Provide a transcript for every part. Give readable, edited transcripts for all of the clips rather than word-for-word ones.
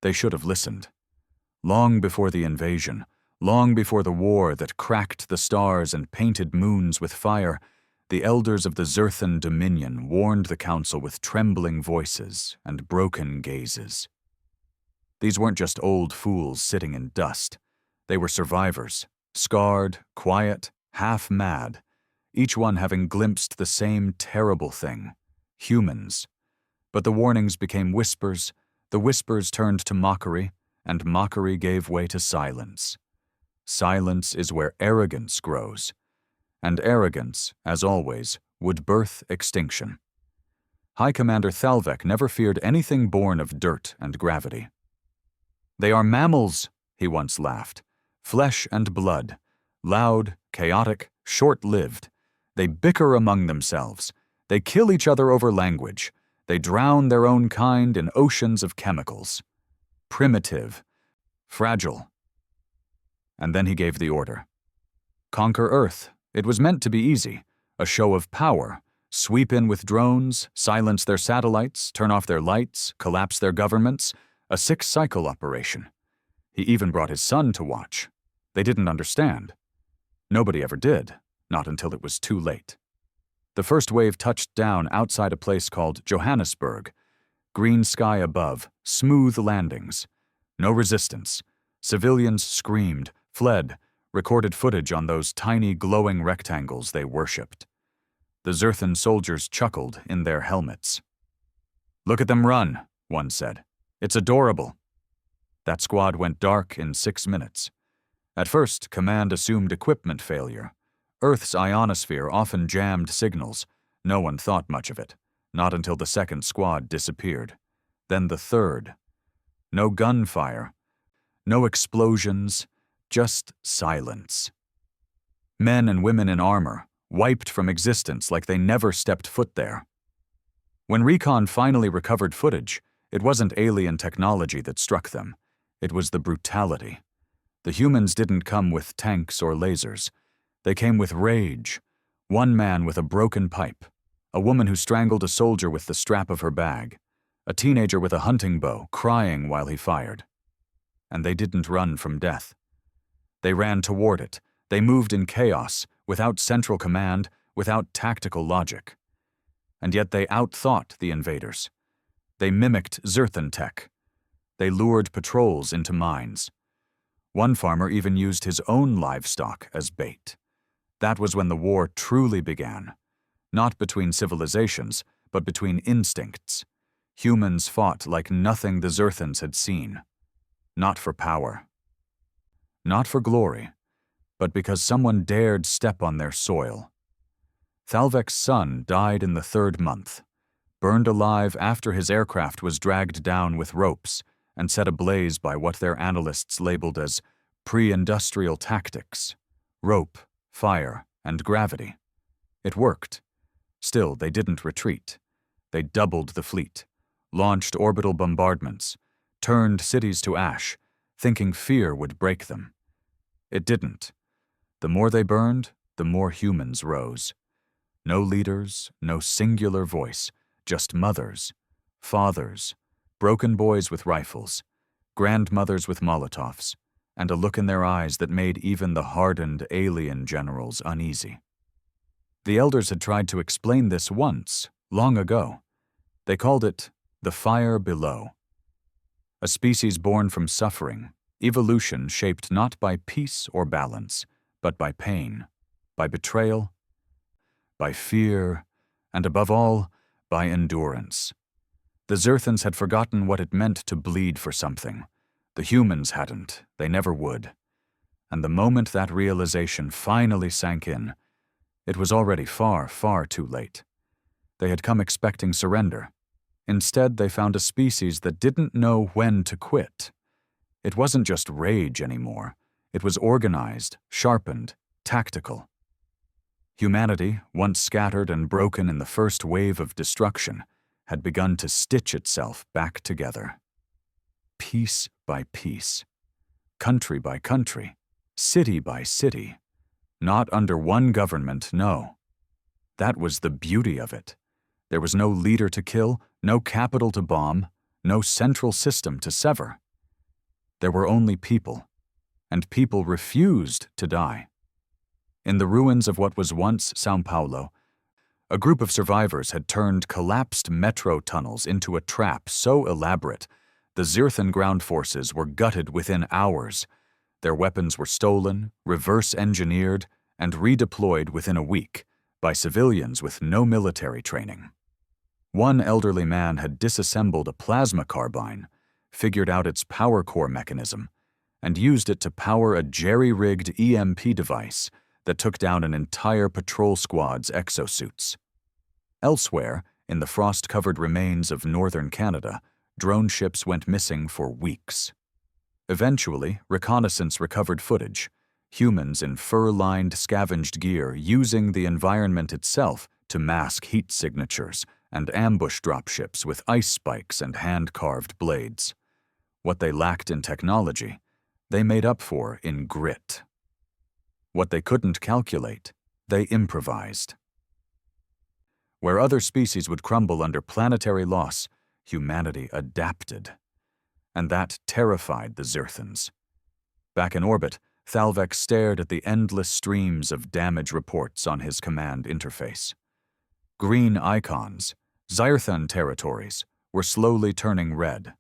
They should have listened. Long before the invasion, long before the war that cracked the stars and painted moons with fire, the elders of the Zerthan Dominion warned the council with trembling voices and broken gazes. These weren't just old fools sitting in dust. They were survivors, scarred, quiet, half-mad, each one having glimpsed the same terrible thing: humans. But the warnings became whispers, the whispers turned to mockery, and mockery gave way to silence. Silence is where arrogance grows, and arrogance, as always, would birth extinction. High Commander Thalvek never feared anything born of dirt and gravity. "They are mammals," he once laughed. "Flesh and blood, loud, chaotic, short-lived. They bicker among themselves. They kill each other over language. They drown their own kind in oceans of chemicals. Primitive, fragile." And then he gave the order. Conquer Earth. It was meant to be easy. A show of power. Sweep in with drones, silence their satellites, turn off their lights, collapse their governments. A 6-cycle operation. He even brought his son to watch. They didn't understand. Nobody ever did, not until it was too late. The first wave touched down outside a place called Johannesburg. Green sky above, smooth landings. No resistance. Civilians screamed, fled, recorded footage on those tiny glowing rectangles they worshipped. The Zerthan soldiers chuckled in their helmets. "Look at them run," one said. "It's adorable." That squad went dark in 6 minutes. At first, command assumed equipment failure. Earth's ionosphere often jammed signals. No one thought much of it, not until the second squad disappeared. Then the third. No gunfire, no explosions, just silence. Men and women in armor, wiped from existence like they never stepped foot there. When Recon finally recovered footage, it wasn't alien technology that struck them. It was the brutality. The humans didn't come with tanks or lasers. They came with rage. One man with a broken pipe. A woman who strangled a soldier with the strap of her bag. A teenager with a hunting bow, crying while he fired. And they didn't run from death. They ran toward it. They moved in chaos, without central command, without tactical logic. And yet they outthought the invaders. They mimicked Zerthan tech. They lured patrols into mines. One farmer even used his own livestock as bait. That was when the war truly began. Not between civilizations, but between instincts. Humans fought like nothing the Zerthans had seen. Not for power. Not for glory, but because someone dared step on their soil. Thalvek's son died in the 3rd month. Burned alive after his aircraft was dragged down with ropes and set ablaze by what their analysts labeled as pre-industrial tactics: rope, fire, and gravity. It worked. Still, they didn't retreat. They doubled the fleet, launched orbital bombardments, turned cities to ash, thinking fear would break them. It didn't. The more they burned, the more humans rose. No leaders, no singular voice. Just mothers, fathers, broken boys with rifles, grandmothers with Molotovs, and a look in their eyes that made even the hardened alien generals uneasy. The elders had tried to explain this once, long ago. They called it the fire below. A species born from suffering, evolution shaped not by peace or balance, but by pain, by betrayal, by fear, and above all, by endurance. The Zerthans had forgotten what it meant to bleed for something. The humans hadn't. They never would. And the moment that realization finally sank in, it was already far, far too late. They had come expecting surrender. Instead, they found a species that didn't know when to quit. It wasn't just rage anymore. It was organized, sharpened, tactical. Humanity, once scattered and broken in the first wave of destruction, had begun to stitch itself back together. Piece by piece, country by country, city by city. Not under one government, no. That was the beauty of it. There was no leader to kill, no capital to bomb, no central system to sever. There were only people, and people refused to die. In the ruins of what was once São Paulo, a group of survivors had turned collapsed metro tunnels into a trap so elaborate the Zirthan ground forces were gutted within hours. Their weapons were stolen, reverse-engineered, and redeployed within a week by civilians with no military training. One elderly man had disassembled a plasma carbine, figured out its power core mechanism, and used it to power a jerry-rigged EMP device that took down an entire patrol squad's exosuits. Elsewhere, in the frost-covered remains of northern Canada, drone ships went missing for weeks. Eventually, reconnaissance recovered footage, humans in fur-lined scavenged gear using the environment itself to mask heat signatures and ambush dropships with ice spikes and hand-carved blades. What they lacked in technology, they made up for in grit. What they couldn't calculate, they improvised. Where other species would crumble under planetary loss, humanity adapted. And that terrified the Zirthans. Back in orbit, Thalvek stared at the endless streams of damage reports on his command interface. Green icons, Zirthan territories, were slowly turning red.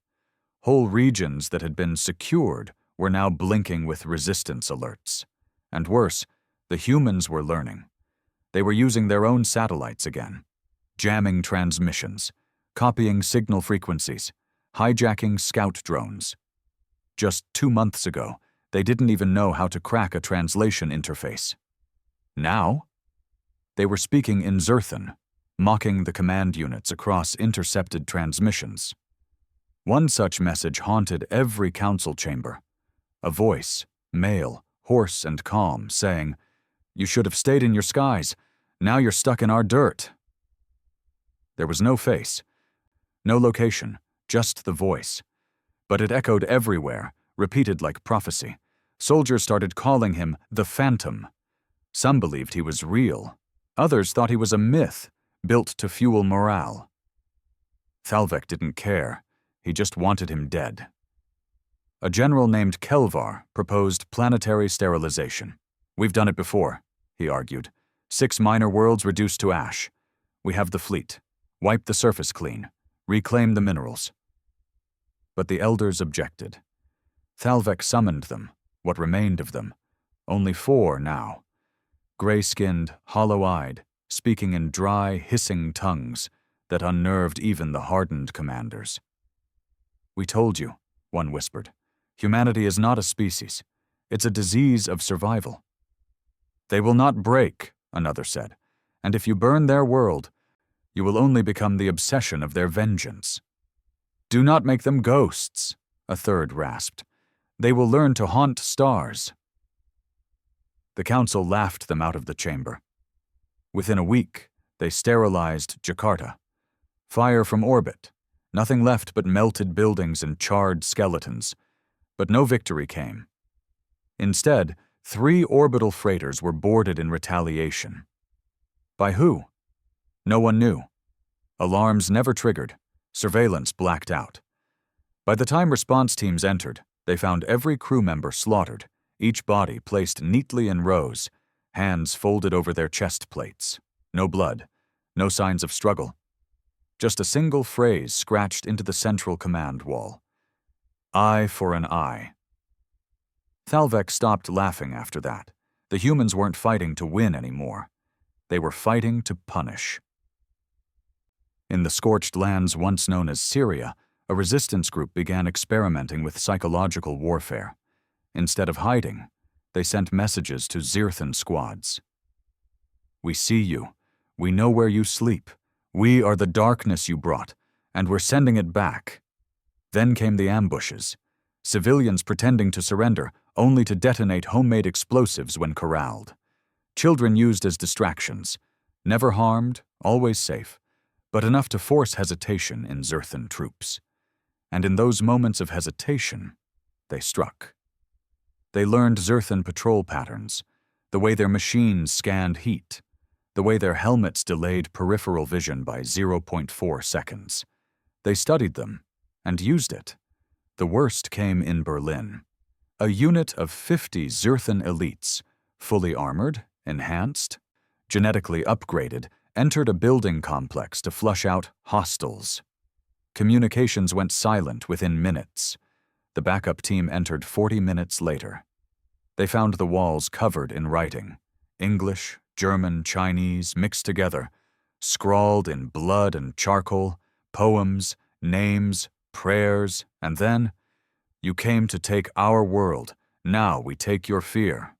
Whole regions that had been secured were now blinking with resistance alerts. And worse, the humans were learning. They were using their own satellites again, jamming transmissions, copying signal frequencies, hijacking scout drones. Just 2 months ago, they didn't even know how to crack a translation interface. Now, they were speaking in Zirthan, mocking the command units across intercepted transmissions. One such message haunted every council chamber. A voice, male, hoarse and calm, saying, "You should have stayed in your skies. Now you're stuck in our dirt." There was no face, no location, just the voice. But it echoed everywhere, repeated like prophecy. Soldiers started calling him the Phantom. Some believed he was real. Others thought he was a myth, built to fuel morale. Thalvek didn't care. He just wanted him dead. A general named Kelvar proposed planetary sterilization. "We've done it before," he argued. 6 minor worlds reduced to ash. We have the fleet. Wipe the surface clean. Reclaim the minerals. But the elders objected. Thalvek summoned them, what remained of them. Only 4 now. Gray-skinned, hollow-eyed, speaking in dry, hissing tongues that unnerved even the hardened commanders. "We told you," one whispered. "Humanity is not a species. It's a disease of survival." "They will not break," another said, "and if you burn their world, you will only become the obsession of their vengeance." "Do not make them ghosts," a third rasped. "They will learn to haunt stars." The council laughed them out of the chamber. Within a week, they sterilized Jakarta. Fire from orbit, nothing left but melted buildings and charred skeletons. But no victory came. Instead, 3 orbital freighters were boarded in retaliation. By who? No one knew. Alarms never triggered. Surveillance blacked out. By the time response teams entered, they found every crew member slaughtered, each body placed neatly in rows, hands folded over their chest plates. No blood, no signs of struggle. Just a single phrase scratched into the central command wall. "Eye for an eye." Thalvek stopped laughing after that. The humans weren't fighting to win anymore. They were fighting to punish. In the scorched lands once known as Syria, a resistance group began experimenting with psychological warfare. Instead of hiding, they sent messages to Zirthan squads. "We see you. We know where you sleep. We are the darkness you brought, and we're sending it back." Then came the ambushes, civilians pretending to surrender, only to detonate homemade explosives when corralled. Children used as distractions, never harmed, always safe, but enough to force hesitation in Zirthan troops. And in those moments of hesitation, they struck. They learned Zirthan patrol patterns, the way their machines scanned heat, the way their helmets delayed peripheral vision by 0.4 seconds. They studied them and used it. The worst came in Berlin. A unit of 50 Zerthan elites, fully armored, enhanced, genetically upgraded, entered a building complex to flush out hostiles. Communications went silent within minutes. The backup team entered 40 minutes later. They found the walls covered in writing, English, German, Chinese, mixed together, scrawled in blood and charcoal, poems, names, prayers, and then, "You came to take our world, now we take your fear."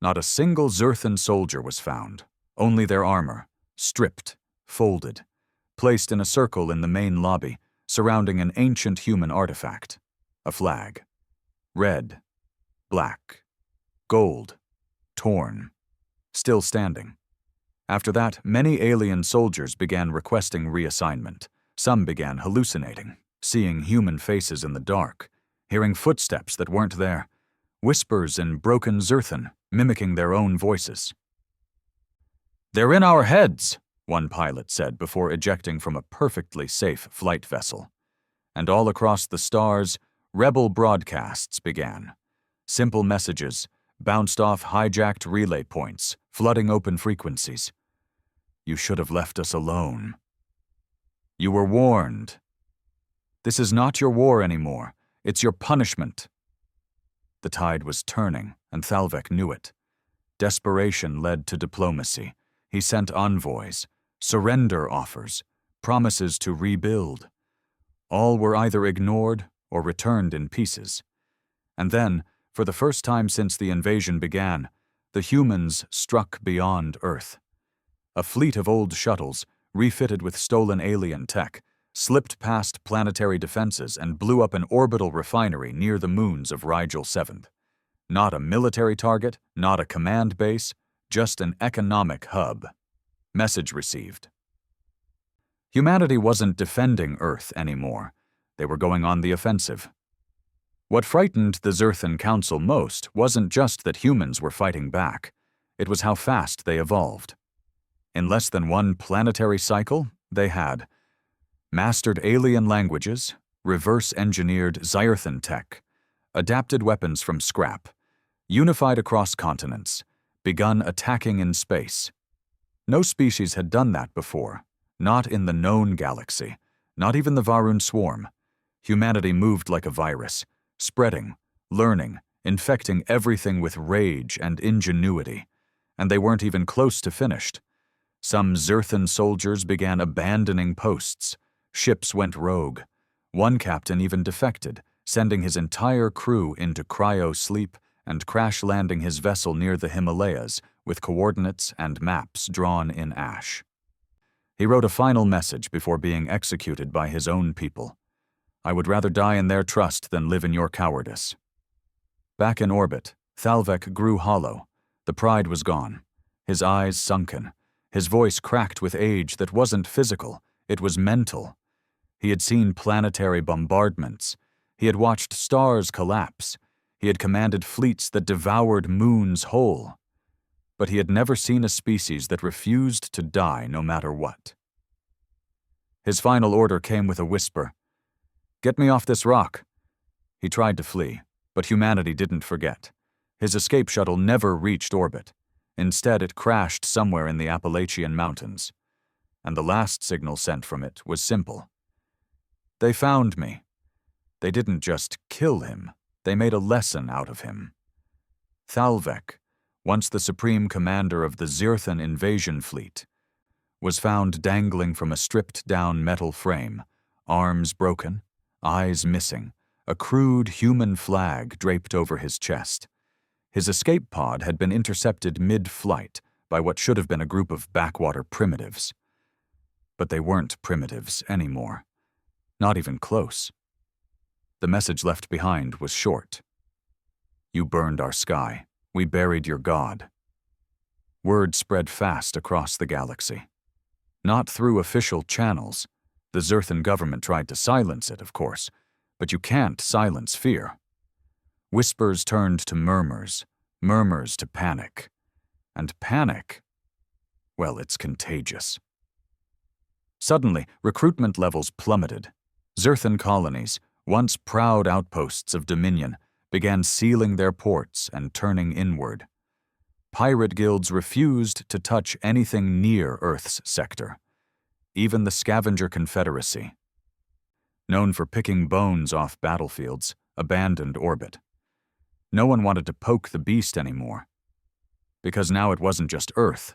Not a single Zerthan soldier was found, only their armor, stripped, folded, placed in a circle in the main lobby, surrounding an ancient human artifact, a flag. Red, black, gold, torn, still standing. After that, many alien soldiers began requesting reassignment. Some began hallucinating, seeing human faces in the dark, hearing footsteps that weren't there, whispers in broken Zerthan, mimicking their own voices. "They're in our heads," one pilot said before ejecting from a perfectly safe flight vessel. And all across the stars, rebel broadcasts began. Simple messages, bounced off hijacked relay points, flooding open frequencies. "You should have left us alone. You were warned. This is not your war anymore. It's your punishment." The tide was turning, and Thalvek knew it. Desperation led to diplomacy. He sent envoys, surrender offers, promises to rebuild. All were either ignored or returned in pieces. And then, for the first time since the invasion began, the humans struck beyond Earth. A fleet of old shuttles, refitted with stolen alien tech, slipped past planetary defenses and blew up an orbital refinery near the moons of Rigel 7th. Not a military target, not a command base, just an economic hub. Message received. Humanity wasn't defending Earth anymore. They were going on the offensive. What frightened the Zerthan Council most wasn't just that humans were fighting back. It was how fast they evolved. In less than one planetary cycle, they had mastered alien languages, reverse-engineered Zyrthan tech, adapted weapons from scrap, unified across continents, begun attacking in space. No species had done that before, not in the known galaxy, not even the Varun swarm. Humanity moved like a virus, spreading, learning, infecting everything with rage and ingenuity, and they weren't even close to finished. Some Zerthan soldiers began abandoning posts. Ships went rogue. One captain even defected, sending his entire crew into cryo-sleep and crash-landing his vessel near the Himalayas with coordinates and maps drawn in ash. He wrote a final message before being executed by his own people. "I would rather die in their trust than live in your cowardice." Back in orbit, Thalvek grew hollow. The pride was gone. His eyes sunken. His voice cracked with age that wasn't physical, it was mental. He had seen planetary bombardments. He had watched stars collapse. He had commanded fleets that devoured moons whole. But he had never seen a species that refused to die no matter what. His final order came with a whisper. "Get me off this rock." He tried to flee, but humanity didn't forget. His escape shuttle never reached orbit. Instead, it crashed somewhere in the Appalachian Mountains. And the last signal sent from it was simple. "They found me." They didn't just kill him, they made a lesson out of him. Thalvek, once the supreme commander of the Zerthan invasion fleet, was found dangling from a stripped-down metal frame, arms broken, eyes missing, a crude human flag draped over his chest. His escape pod had been intercepted mid-flight by what should have been a group of backwater primitives. But they weren't primitives anymore. Not even close. The message left behind was short. "You burned our sky. We buried your god." Word spread fast across the galaxy. Not through official channels. The Zerthan government tried to silence it, of course, but you can't silence fear. Whispers turned to murmurs, murmurs to panic. And panic, well, it's contagious. Suddenly, recruitment levels plummeted. Zerthan colonies, once proud outposts of dominion, began sealing their ports and turning inward. Pirate guilds refused to touch anything near Earth's sector, even the Scavenger Confederacy, known for picking bones off battlefields, abandoned orbit. No one wanted to poke the beast anymore, because now it wasn't just Earth,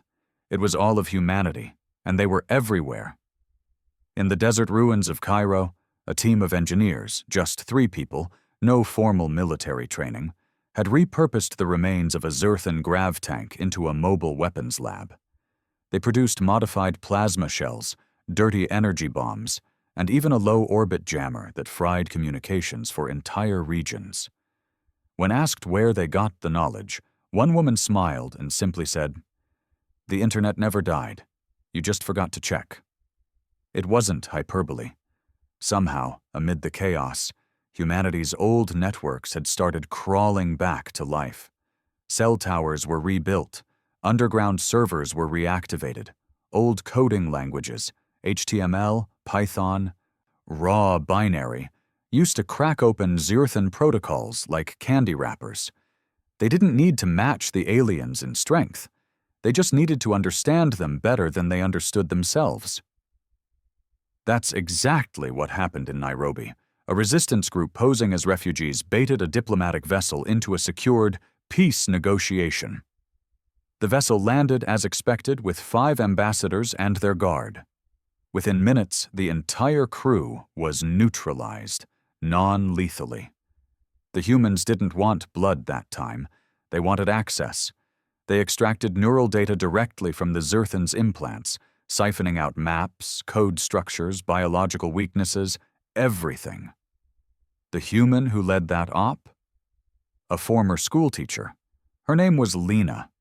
it was all of humanity, and they were everywhere. In the desert ruins of Cairo, a team of engineers, just 3 people, no formal military training, had repurposed the remains of a Zerthan grav tank into a mobile weapons lab. They produced modified plasma shells, dirty energy bombs, and even a low-orbit jammer that fried communications for entire regions. When asked where they got the knowledge, one woman smiled and simply said, "The internet never died. You just forgot to check." It wasn't hyperbole. Somehow, amid the chaos, humanity's old networks had started crawling back to life. Cell towers were rebuilt, underground servers were reactivated, old coding languages, HTML, Python, raw binary, used to crack open Zerthan protocols like candy wrappers. They didn't need to match the aliens in strength. They just needed to understand them better than they understood themselves. That's exactly what happened in Nairobi. A resistance group posing as refugees baited a diplomatic vessel into a secured peace negotiation. The vessel landed as expected with 5 ambassadors and their guard. Within minutes, the entire crew was neutralized, non-lethally. The humans didn't want blood that time. They wanted access. They extracted neural data directly from the Zerthans' implants, siphoning out maps, code structures, biological weaknesses, everything. The human who led that op? A former schoolteacher. Her name was Lena.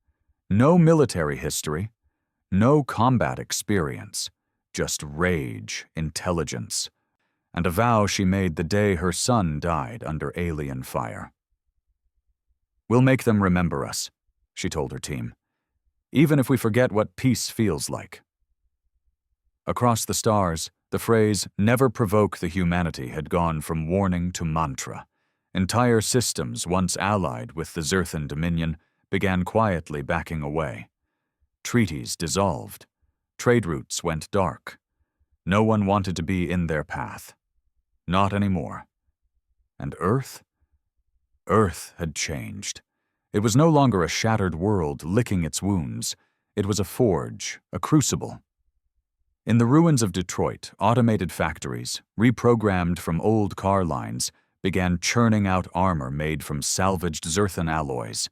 No military history, no combat experience, just rage, intelligence, and a vow she made the day her son died under alien fire. "We'll make them remember us," she told her team, "even if we forget what peace feels like." Across the stars, the phrase, "never provoke the humanity," had gone from warning to mantra. Entire systems, once allied with the Zerthan Dominion, began quietly backing away. Treaties dissolved. Trade routes went dark. No one wanted to be in their path. Not anymore. And Earth? Earth had changed. It was no longer a shattered world licking its wounds. It was a forge, a crucible. In the ruins of Detroit, automated factories, reprogrammed from old car lines, began churning out armor made from salvaged Zerthan alloys.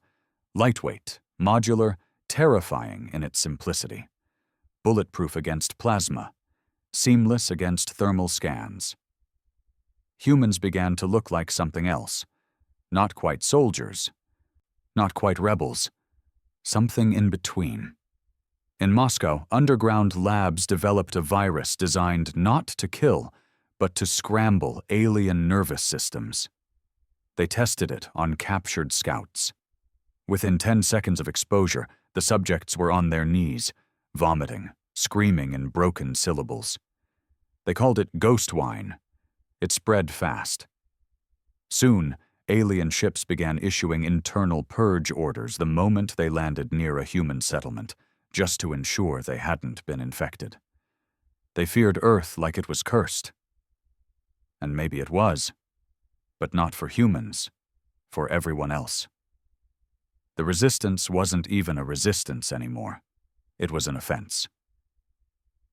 Lightweight, modular, terrifying in its simplicity. Bulletproof against plasma, seamless against thermal scans. Humans began to look like something else. Not quite soldiers, not quite rebels, something in between. In Moscow, underground labs developed a virus designed not to kill, but to scramble alien nervous systems. They tested it on captured scouts. Within 10 seconds of exposure, the subjects were on their knees, vomiting, screaming in broken syllables. They called it ghost wine. It spread fast. Soon, alien ships began issuing internal purge orders the moment they landed near a human settlement, just to ensure they hadn't been infected. They feared Earth like it was cursed. And maybe it was, but not for humans, for everyone else. The resistance wasn't even a resistance anymore. It was an offense.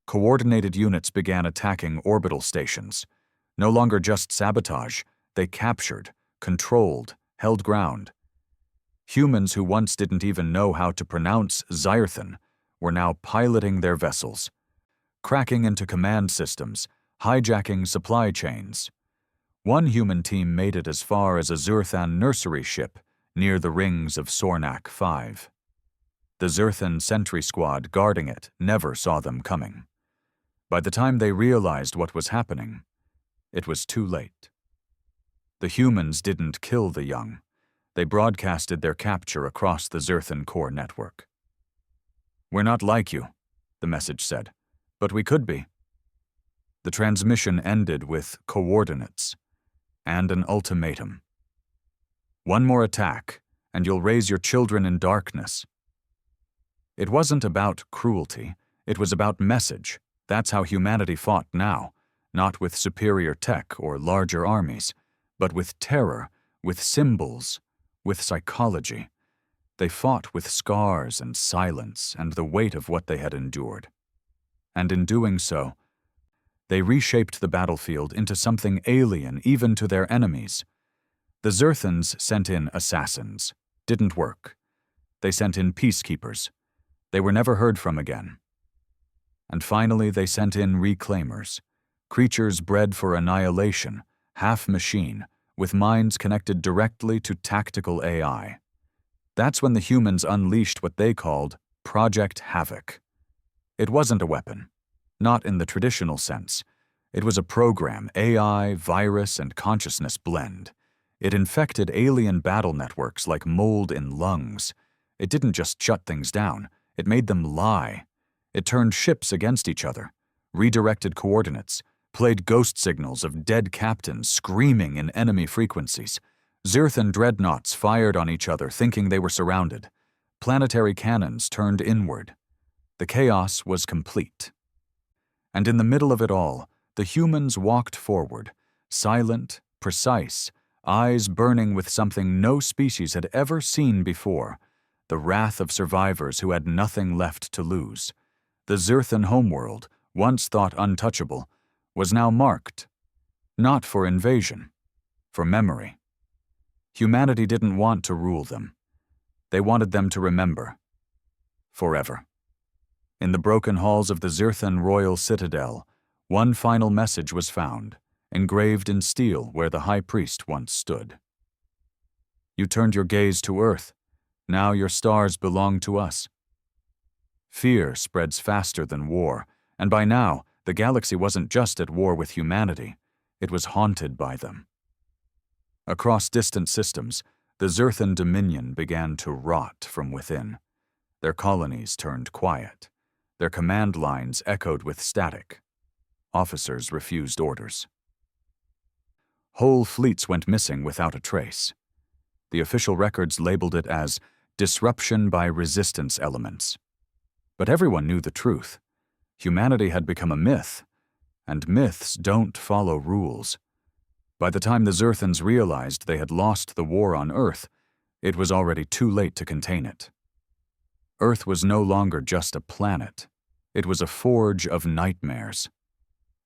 Coordinated units began attacking orbital stations. No longer just sabotage, they captured, controlled, held ground. Humans who once didn't even know how to pronounce Zerthan were now piloting their vessels, cracking into command systems, hijacking supply chains. One human team made it as far as a Zerthan nursery ship near the rings of Sornak 5. The Zerthan sentry squad guarding it never saw them coming. By the time they realized what was happening, it was too late. The humans didn't kill the young. They broadcasted their capture across the Zerthan core network. "We're not like you," the message said, "but we could be." The transmission ended with coordinates, and an ultimatum. One more attack, and you'll raise your children in darkness. It wasn't about cruelty, it was about message. That's how humanity fought now, not with superior tech or larger armies, but with terror, with symbols, with psychology. They fought with scars and silence and the weight of what they had endured. And in doing so, they reshaped the battlefield into something alien even to their enemies. The Zerthans sent in assassins. Didn't work. They sent in peacekeepers. They were never heard from again. And finally, they sent in reclaimers, creatures bred for annihilation, half machine, with minds connected directly to tactical AI. That's when the humans unleashed what they called Project Havoc. It wasn't a weapon, not in the traditional sense. It was a program, AI, virus, and consciousness blend. It infected alien battle networks like mold in lungs. It didn't just shut things down, it made them lie. It turned ships against each other, redirected coordinates, played ghost signals of dead captains screaming in enemy frequencies. Zerthan dreadnoughts fired on each other thinking they were surrounded. Planetary cannons turned inward. The chaos was complete. And in the middle of it all, the humans walked forward, silent, precise, eyes burning with something no species had ever seen before, the wrath of survivors who had nothing left to lose. The Zerthan homeworld, once thought untouchable, was now marked, not for invasion, for memory. Humanity didn't want to rule them. They wanted them to remember. Forever. In the broken halls of the Zerthan royal citadel, one final message was found, engraved in steel where the high priest once stood. You turned your gaze to Earth. Now your stars belong to us. Fear spreads faster than war, and by now, the galaxy wasn't just at war with humanity, it was haunted by them. Across distant systems, the Zerthan dominion began to rot from within. Their colonies turned quiet. Their command lines echoed with static. Officers refused orders. Whole fleets went missing without a trace. The official records labeled it as disruption by resistance elements. But everyone knew the truth. Humanity had become a myth, and myths don't follow rules. By the time the Zerthans realized they had lost the war on Earth, it was already too late to contain it. Earth was no longer just a planet. It was a forge of nightmares.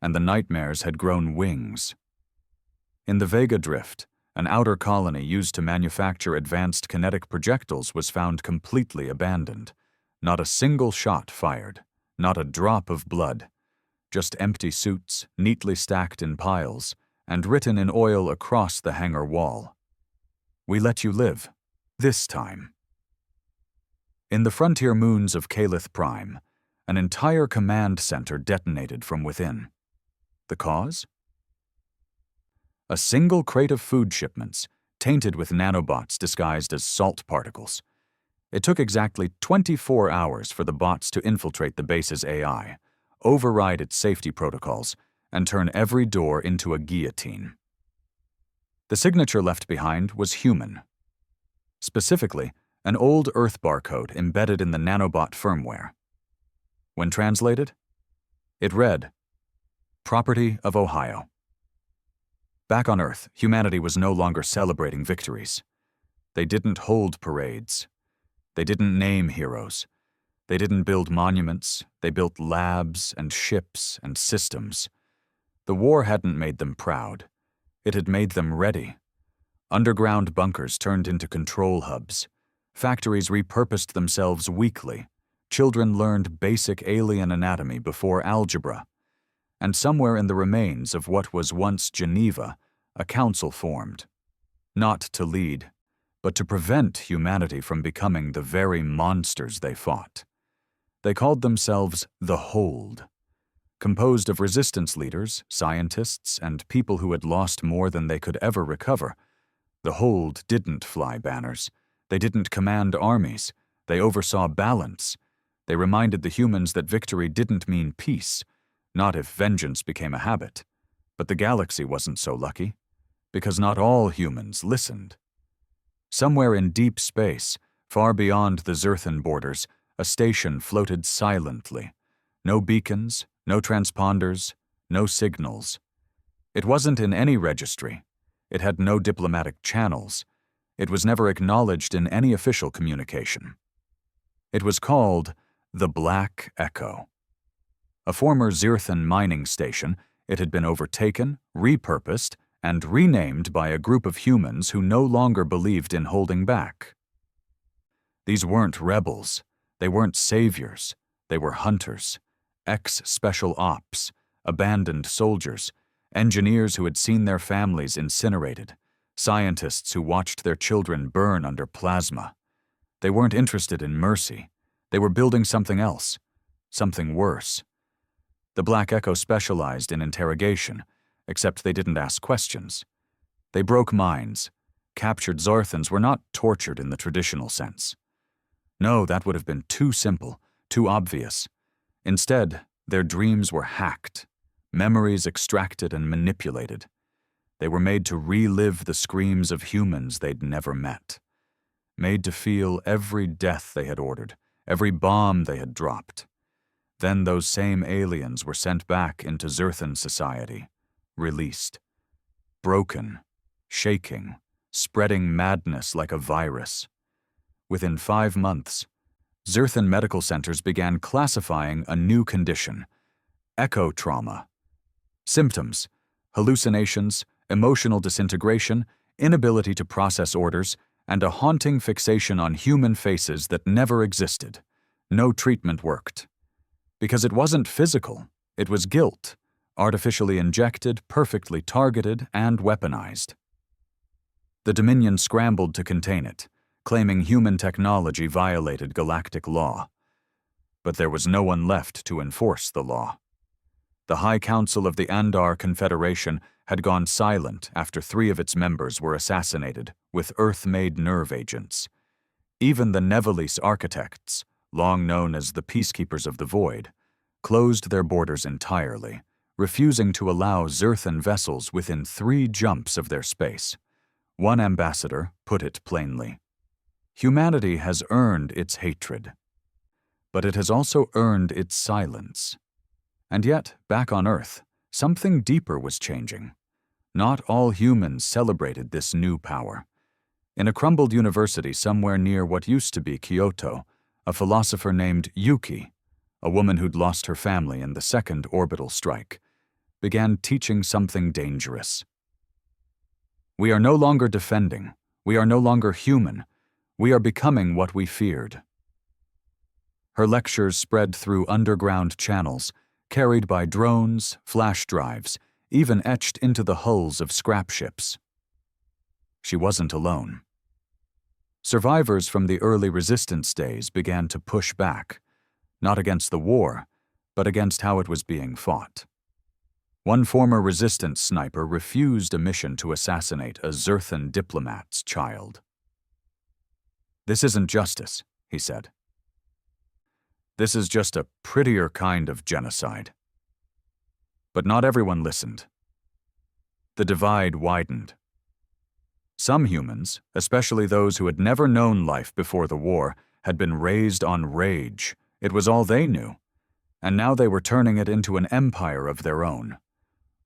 And the nightmares had grown wings. In the Vega Drift, an outer colony used to manufacture advanced kinetic projectiles was found completely abandoned. Not a single shot fired, not a drop of blood, just empty suits, neatly stacked in piles, and written in oil across the hangar wall. We let you live, this time. In the frontier moons of Calith Prime, an entire command center detonated from within. The cause? A single crate of food shipments, tainted with nanobots disguised as salt particles. It took exactly 24 hours for the bots to infiltrate the base's AI, override its safety protocols, and turn every door into a guillotine. The signature left behind was human. Specifically, an old Earth barcode embedded in the nanobot firmware. When translated, it read, "Property of Ohio." Back on Earth, humanity was no longer celebrating victories. They didn't hold parades. They didn't name heroes. They didn't build monuments. They built labs and ships and systems. The war hadn't made them proud. It had made them ready. Underground bunkers turned into control hubs. Factories repurposed themselves weekly. Children learned basic alien anatomy before algebra. And somewhere in the remains of what was once Geneva, a council formed. Not to lead, but to prevent humanity from becoming the very monsters they fought. They called themselves the Hold, composed of resistance leaders, scientists, and people who had lost more than they could ever recover. The Hold didn't fly banners. They didn't command armies. They oversaw balance. They reminded the humans that victory didn't mean peace, not if vengeance became a habit. But the galaxy wasn't so lucky. because not all humans listened. Somewhere in deep space, far beyond the Zerthan borders, a station floated silently. No beacons, no transponders, no signals. It wasn't in any registry. It had no diplomatic channels. It was never acknowledged in any official communication. It was called the Black Echo. A former Zerthan mining station, it had been overtaken, repurposed, and renamed by a group of humans who no longer believed in holding back. These weren't rebels. They weren't saviors. They were hunters, ex-special ops, abandoned soldiers, engineers who had seen their families incinerated, scientists who watched their children burn under plasma. They weren't interested in mercy. They were building something else, something worse. The Black Echo specialized in interrogation, except they didn't ask questions. They broke minds. Captured Zarthans were not tortured in the traditional sense. No, that would have been too simple, too obvious. Instead, their dreams were hacked, memories extracted and manipulated. They were made to relive the screams of humans they'd never met, made to feel every death they had ordered, every bomb they had dropped. Then those same aliens were sent back into Zerthan society, released, broken, shaking, spreading madness like a virus. Within 5 months, Zerthan medical centers began classifying a new condition, echo trauma. Symptoms: hallucinations, emotional disintegration, inability to process orders, and a haunting fixation on human faces that never existed. No treatment worked. Because it wasn't physical, it was guilt, artificially injected, perfectly targeted, and weaponized. The Dominion scrambled to contain it, claiming human technology violated galactic law. But there was no one left to enforce the law. The High Council of the Andar Confederation had gone silent after 3 of its members were assassinated with Earth-made nerve agents. Even the Nevelese architects, long known as the Peacekeepers of the Void, closed their borders entirely, refusing to allow Zerthan vessels within 3 jumps of their space. One ambassador put it plainly: humanity has earned its hatred, but it has also earned its silence. And yet, back on Earth, something deeper was changing. Not all humans celebrated this new power. In a crumbled university somewhere near what used to be Kyoto, a philosopher named Yuki, a woman who'd lost her family in the second orbital strike, began teaching something dangerous. We are no longer defending. We are no longer human. We are becoming what we feared. Her lectures spread through underground channels, carried by drones, flash drives, even etched into the hulls of scrap ships. She wasn't alone. Survivors from the early resistance days began to push back, not against the war, but against how it was being fought. One former resistance sniper refused a mission to assassinate a Zerthan diplomat's child. "This isn't justice," he said. "This is just a prettier kind of genocide." But not everyone listened. The divide widened. Some humans, especially those who had never known life before the war, had been raised on rage. It was all they knew. And now they were turning it into an empire of their own.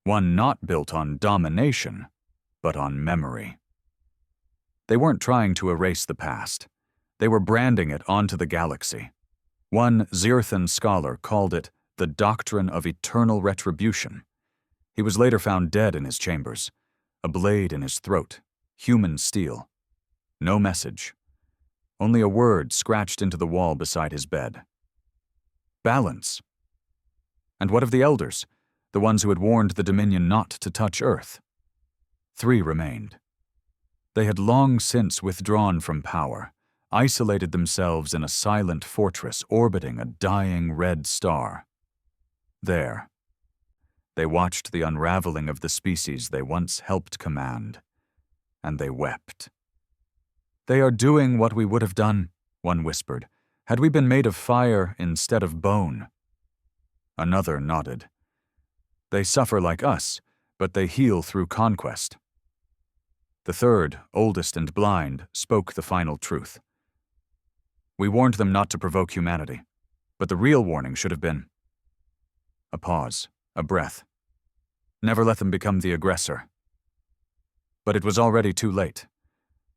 One not built on domination, but on memory. They weren't trying to erase the past. They were branding it onto the galaxy. One Zerthan scholar called it the doctrine of eternal retribution. He was later found dead in his chambers, a blade in his throat, human steel. No message. Only a word scratched into the wall beside his bed. Balance. And what of the elders, the ones who had warned the Dominion not to touch Earth? 3 remained. They had long since withdrawn from power, isolated themselves in a silent fortress orbiting a dying red star. There, they watched the unraveling of the species they once helped command, and they wept. "They are doing what we would have done," one whispered, "had we been made of fire instead of bone." Another nodded. "They suffer like us, but they heal through conquest." The third, oldest and blind, spoke the final truth. "We warned them not to provoke humanity, but the real warning should have been..." A pause, a breath. "Never let them become the aggressor." But it was already too late.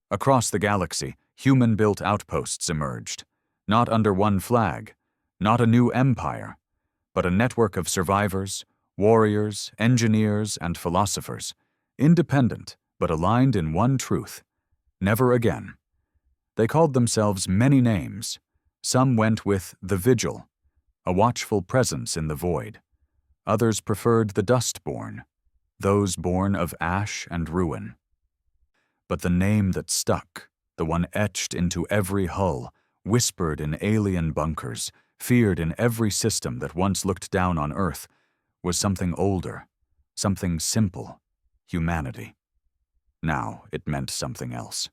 Across the galaxy, human-built outposts emerged, not under one flag, not a new empire, but a network of survivors, warriors, engineers, and philosophers, independent but aligned in one truth: never again. They called themselves many names. Some went with the Vigil, a watchful presence in the void. Others preferred the Dustborn, those born of ash and ruin. But the name that stuck, the one etched into every hull, whispered in alien bunkers, feared in every system that once looked down on Earth, was something older, something simple: humanity. Now it meant something else.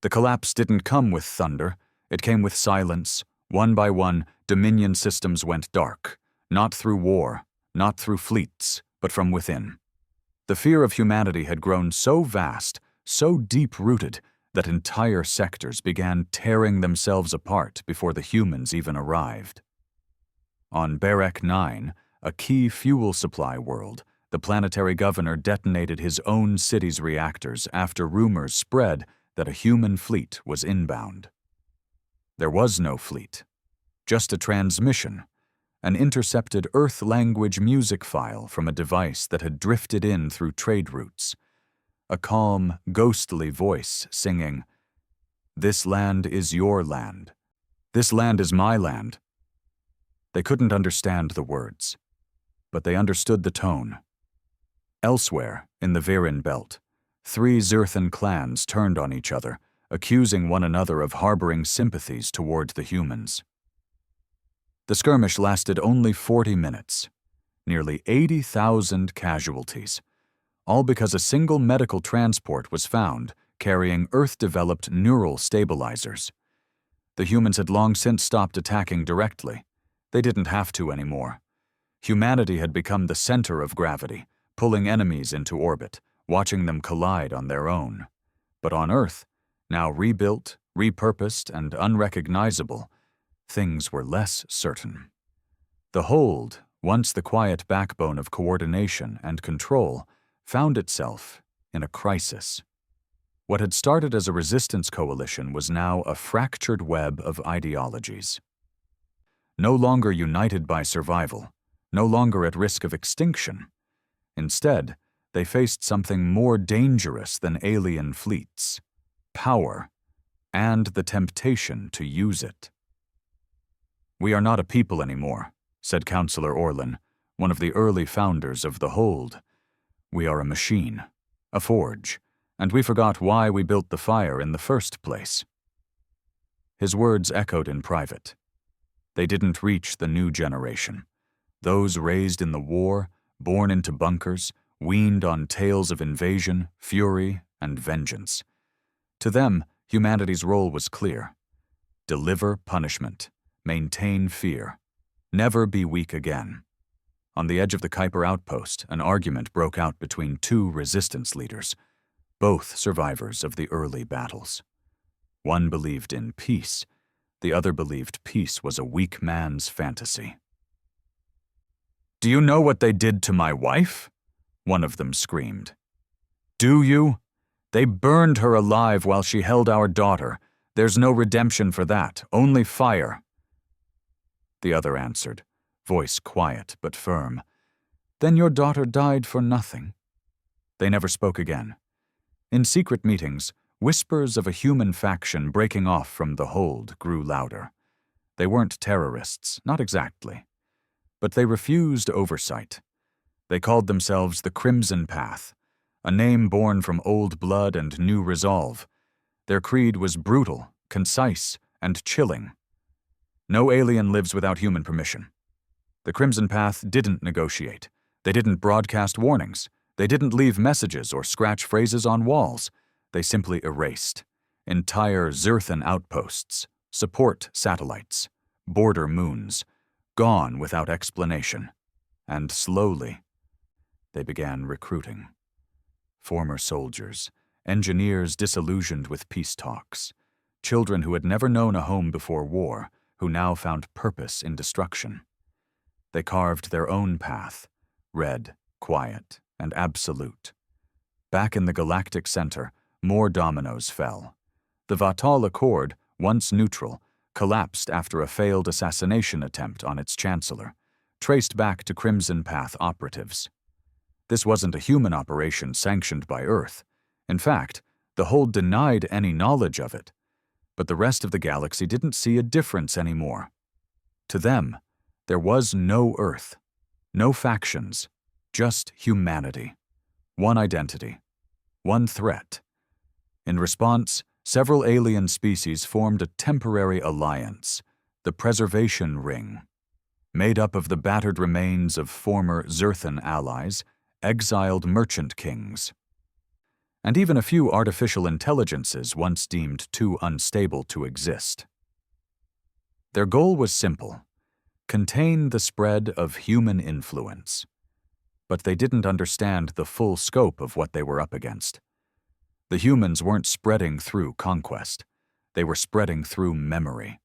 The collapse didn't come with thunder, it came with silence. One by one, Dominion systems went dark, not through war, not through fleets, but from within. The fear of humanity had grown so vast, so deep-rooted, that entire sectors began tearing themselves apart before the humans even arrived. On Barek 9, a key fuel supply world, the planetary governor detonated his own city's reactors after rumors spread that a human fleet was inbound. There was no fleet, just a transmission, an intercepted Earth-language music file from a device that had drifted in through trade routes. A calm, ghostly voice singing, "This land is your land. This land is my land." They couldn't understand the words, but they understood the tone. Elsewhere, in the Viren Belt, 3 Zerthan clans turned on each other, accusing one another of harboring sympathies toward the humans. The skirmish lasted only 40 minutes, nearly 80,000 casualties, all because a single medical transport was found carrying Earth-developed neural stabilizers. The humans had long since stopped attacking directly. They didn't have to anymore. Humanity had become the center of gravity, pulling enemies into orbit, watching them collide on their own. But on Earth, now rebuilt, repurposed, and unrecognizable, things were less certain. The hold, once the quiet backbone of coordination and control, found itself in a crisis. What had started as a resistance coalition was now a fractured web of ideologies. No longer united by survival, no longer at risk of extinction. Instead, they faced something more dangerous than alien fleets: power, and the temptation to use it. "We are not a people anymore," said Councillor Orlin, one of the early founders of the Hold. "We are a machine, a forge, and we forgot why we built the fire in the first place." His words echoed in private. They didn't reach the new generation, those raised in the war, born into bunkers, weaned on tales of invasion, fury, and vengeance. To them, humanity's role was clear: deliver punishment, maintain fear, never be weak again. On the edge of the Kuiper outpost, an argument broke out between 2 resistance leaders, both survivors of the early battles. One believed in peace, the other believed peace was a weak man's fantasy. "Do you know what they did to my wife?" one of them screamed. "Do you? They burned her alive while she held our daughter. There's no redemption for that, only fire." The other answered, voice quiet but firm, "Then your daughter died for nothing." They never spoke again. In secret meetings, whispers of a human faction breaking off from the Hold grew louder. They weren't terrorists, not exactly. But they refused oversight. They called themselves the Crimson Path, a name born from old blood and new resolve. Their creed was brutal, concise, and chilling. No alien lives without human permission. The Crimson Path didn't negotiate. They didn't broadcast warnings. They didn't leave messages or scratch phrases on walls. They simply erased entire Zerthan outposts, support satellites, border moons, gone without explanation. And slowly, they began recruiting. Former soldiers, engineers disillusioned with peace talks, children who had never known a home before war, who now found purpose in destruction. They carved their own path, red, quiet, and absolute. Back in the galactic center, more dominoes fell. The Vatal Accord, once neutral, collapsed after a failed assassination attempt on its chancellor, traced back to Crimson Path operatives. This wasn't a human operation sanctioned by Earth. In fact, the Hold denied any knowledge of it. But the rest of the galaxy didn't see a difference anymore. To them, there was no Earth, no factions, just humanity, one identity, one threat. In response, several alien species formed a temporary alliance, the Preservation Ring, made up of the battered remains of former Zerthan allies, exiled merchant kings, and even a few artificial intelligences once deemed too unstable to exist. Their goal was simple: contain the spread of human influence. But they didn't understand the full scope of what they were up against. The humans weren't spreading through conquest. They were spreading through memory.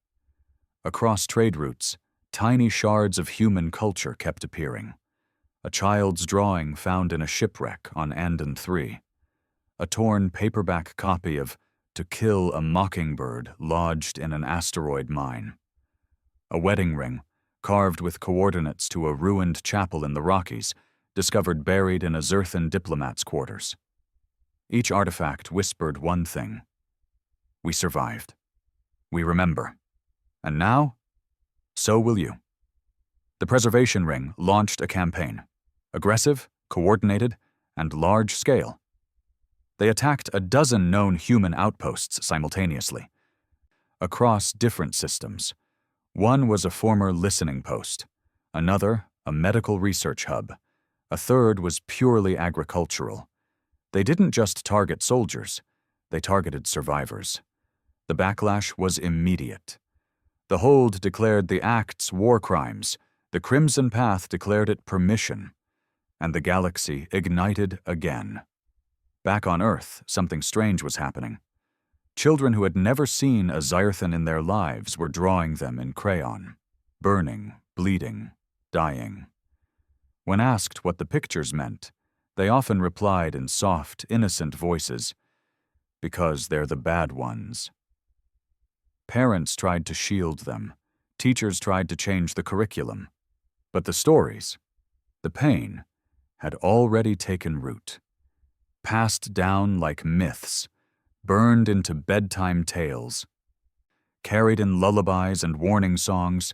Across trade routes, tiny shards of human culture kept appearing. A child's drawing found in a shipwreck on Andon 3. A torn paperback copy of To Kill a Mockingbird lodged in an asteroid mine. A wedding ring, carved with coordinates to a ruined chapel in the Rockies, discovered buried in a Zerthan diplomat's quarters. Each artifact whispered one thing: we survived. We remember. And now, so will you. The Preservation Ring launched a campaign. Aggressive, coordinated, and large-scale. They attacked a dozen known human outposts simultaneously, across different systems. One was a former listening post, another a medical research hub, a third was purely agricultural. They didn't just target soldiers, they targeted survivors. The backlash was immediate. The Hold declared the acts war crimes, the Crimson Path declared it permission, and the galaxy ignited again. Back on Earth, something strange was happening. Children who had never seen a Zyrthan in their lives were drawing them in crayon, burning, bleeding, dying. When asked what the pictures meant, they often replied in soft, innocent voices, "Because they're the bad ones." Parents tried to shield them. Teachers tried to change the curriculum. But the stories, the pain, had already taken root. Passed down like myths, burned into bedtime tales. Carried in lullabies and warning songs,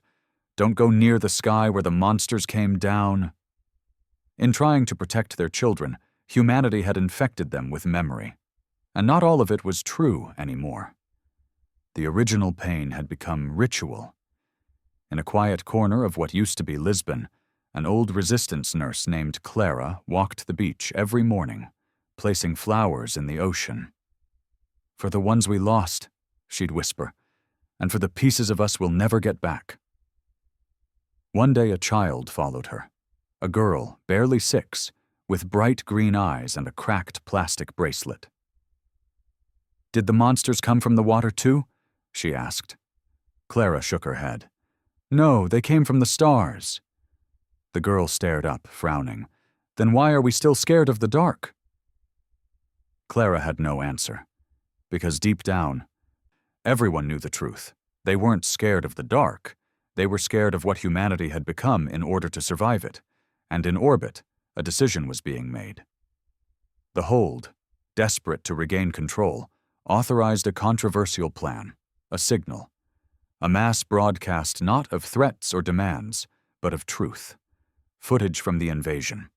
"Don't go near the sky where the monsters came down." In trying to protect their children, humanity had infected them with memory. And not all of it was true anymore. The original pain had become ritual. In a quiet corner of what used to be Lisbon, an old resistance nurse named Clara walked the beach every morning, placing flowers in the ocean. "For the ones we lost," she'd whisper, "and for the pieces of us we'll never get back." One day a child followed her, a girl, barely 6, with bright green eyes and a cracked plastic bracelet. "Did the monsters come from the water too?" she asked. Clara shook her head. "No, they came from the stars." The girl stared up, frowning. "Then why are we still scared of the dark?" Clara had no answer, because deep down, everyone knew the truth. They weren't scared of the dark. They were scared of what humanity had become in order to survive it, and in orbit, a decision was being made. The Hold, desperate to regain control, authorized a controversial plan, a signal, a mass broadcast not of threats or demands, but of truth. Footage from the invasion,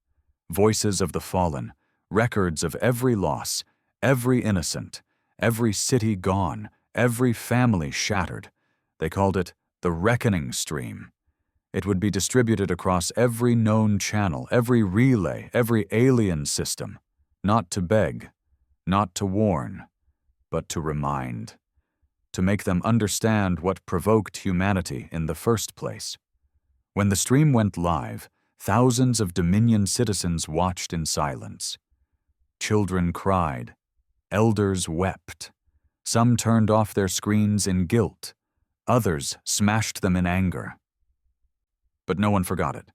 voices of the fallen, records of every loss, every innocent, every city gone, every family shattered. They called it the Reckoning Stream. It would be distributed across every known channel, every relay, every alien system, not to beg, not to warn, but to remind, to make them understand what provoked humanity in the first place. When the stream went live, thousands of Dominion citizens watched in silence. Children cried, Elders wept. Some turned off their screens in guilt. Others smashed them in anger. But no one forgot it.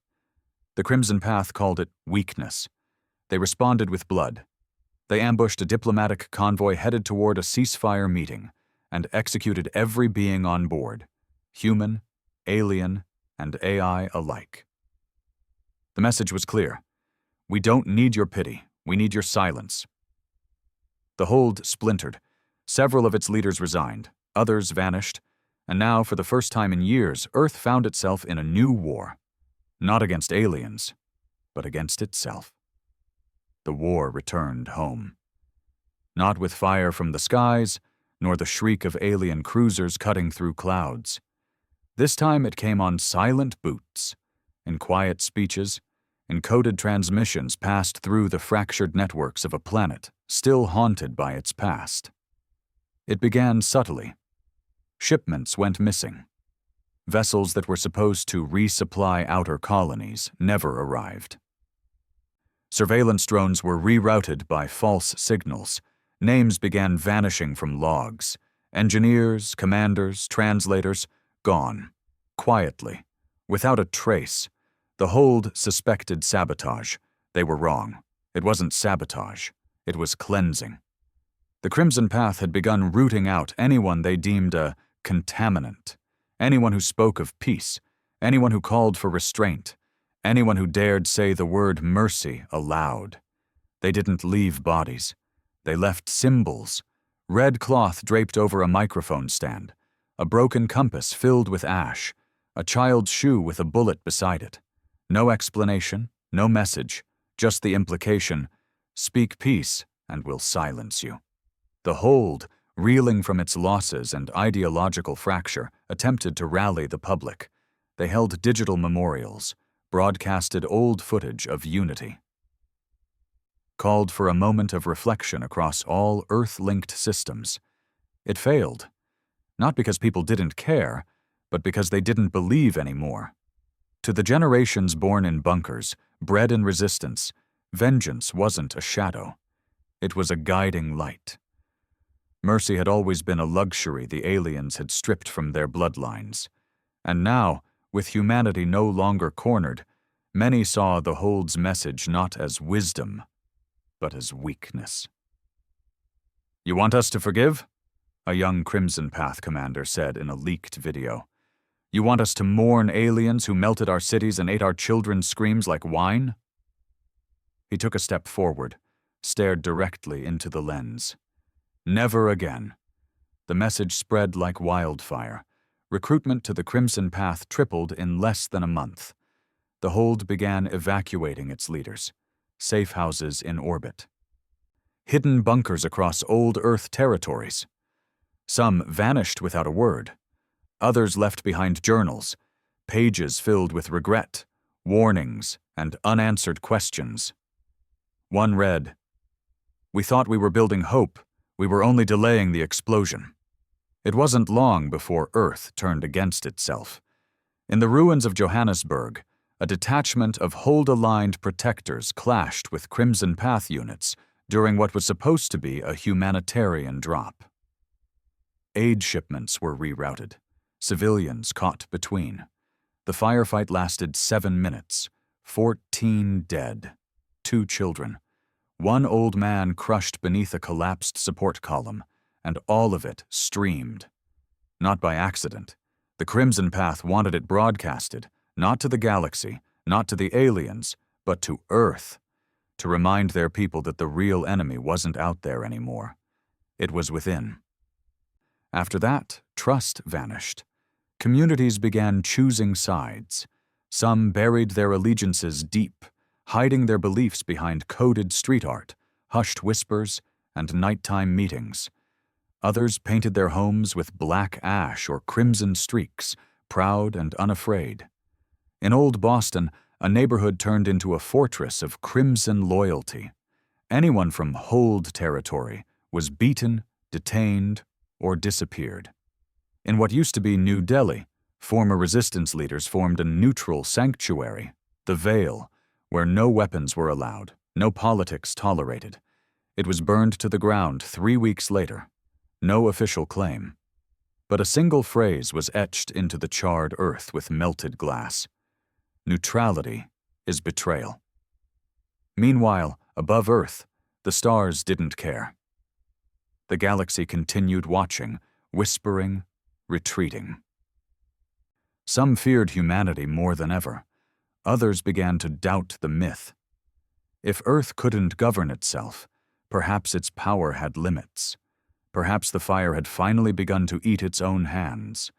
The Crimson Path called it weakness. They responded with blood. They ambushed a diplomatic convoy headed toward a ceasefire meeting and executed every being on board, human, alien, and AI alike. The message was clear. We don't need your pity. We need your silence. The hold splintered. Several of its leaders resigned. Others vanished. And now, for the first time in years, Earth found itself in a new war. Not against aliens, but against itself. The war returned home. Not with fire from the skies, nor the shriek of alien cruisers cutting through clouds. This time it came on silent boots, in quiet speeches, encoded transmissions passed through the fractured networks of a planet still haunted by its past. It began subtly. Shipments went missing. Vessels that were supposed to resupply outer colonies never arrived. Surveillance drones were rerouted by false signals. Names began vanishing from logs. Engineers, commanders, translators, gone. Quietly, without a trace. The hold suspected sabotage. They were wrong. It wasn't sabotage. It was cleansing. The Crimson Path had begun rooting out anyone they deemed a contaminant. Anyone who spoke of peace. Anyone who called for restraint. Anyone who dared say the word mercy aloud. They didn't leave bodies. They left symbols. Red cloth draped over a microphone stand. A broken compass filled with ash. A child's shoe with a bullet beside it. No explanation, no message, just the implication, speak peace and we'll silence you. The hold, reeling from its losses and ideological fracture, attempted to rally the public. They held digital memorials, broadcasted old footage of unity. Called for a moment of reflection across all Earth-linked systems. It failed, not because people didn't care, but because they didn't believe anymore. To the generations born in bunkers, bred in resistance, vengeance wasn't a shadow. It was a guiding light. Mercy had always been a luxury the aliens had stripped from their bloodlines. And now, with humanity no longer cornered, many saw the hold's message not as wisdom, but as weakness. "You want us to forgive?" a young Crimson Path commander said in a leaked video. "You want us to mourn aliens who melted our cities and ate our children's screams like wine?" He took a step forward, stared directly into the lens. Never again. The message spread like wildfire. Recruitment to the Crimson Path tripled in less than a month. The hold began evacuating its leaders. Safe houses in orbit. Hidden bunkers across old Earth territories. Some vanished without a word. Others left behind journals, pages filled with regret, warnings, and unanswered questions. One read, "We thought we were building hope. We were only delaying the explosion." It wasn't long before Earth turned against itself. In the ruins of Johannesburg, a detachment of hold-aligned protectors clashed with Crimson Path units during what was supposed to be a humanitarian drop. Aid shipments were rerouted. Civilians caught between. The firefight lasted 7 minutes. 14 dead. 2 children. 1 old man crushed beneath a collapsed support column, and all of it streamed. Not by accident. The Crimson Path wanted it broadcasted, not to the galaxy, not to the aliens, but to Earth, to remind their people that the real enemy wasn't out there anymore. It was within. After that, trust vanished. Communities began choosing sides. Some buried their allegiances deep, hiding their beliefs behind coded street art, hushed whispers, and nighttime meetings. Others painted their homes with black ash or crimson streaks, proud and unafraid. In Old Boston, a neighborhood turned into a fortress of crimson loyalty. Anyone from hold territory was beaten, detained, or disappeared. In what used to be New Delhi, former resistance leaders formed a neutral sanctuary, the Veil, where no weapons were allowed, no politics tolerated. It was burned to the ground 3 weeks later. No official claim. But a single phrase was etched into the charred earth with melted glass. Neutrality is betrayal. Meanwhile, above Earth, the stars didn't care. The galaxy continued watching, whispering, retreating. Some feared humanity more than ever. Others began to doubt the myth. If Earth couldn't govern itself, perhaps its power had limits. Perhaps the fire had finally begun to eat its own hands.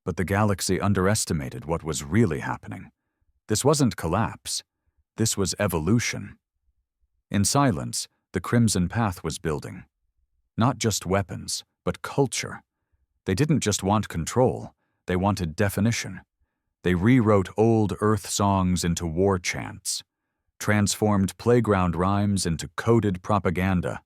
But the galaxy underestimated what was really happening. This wasn't collapse. This was evolution. In silence, the Crimson Path was building. Not just weapons, but culture. They didn't just want control, they wanted definition. They rewrote old Earth songs into war chants, transformed playground rhymes into coded propaganda,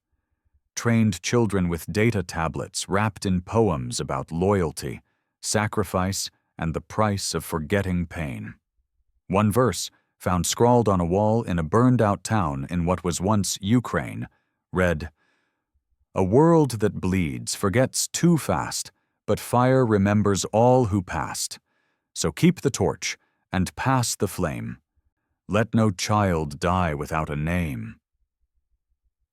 trained children with data tablets wrapped in poems about loyalty, sacrifice, and the price of forgetting pain. One verse, found scrawled on a wall in a burned-out town in what was once Ukraine, read, "A world that bleeds forgets too fast, but fire remembers all who passed. So keep the torch and pass the flame. Let no child die without a name."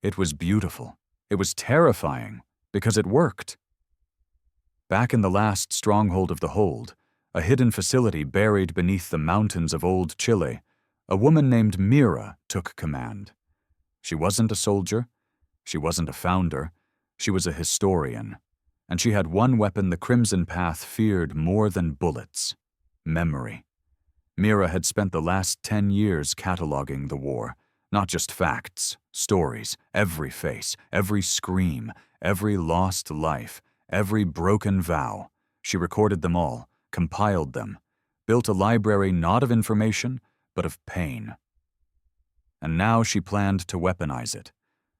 It was beautiful. It was terrifying, because it worked. Back in the last stronghold of the Hold, a hidden facility buried beneath the mountains of old Chile, a woman named Mira took command. She wasn't a soldier. She wasn't a founder. She was a historian. And she had one weapon the Crimson Path feared more than bullets: memory. Mira had spent the last 10 years cataloging the war. Not just facts, stories, every face, every scream, every lost life, every broken vow. She recorded them all, compiled them, built a library not of information, but of pain. And now she planned to weaponize it.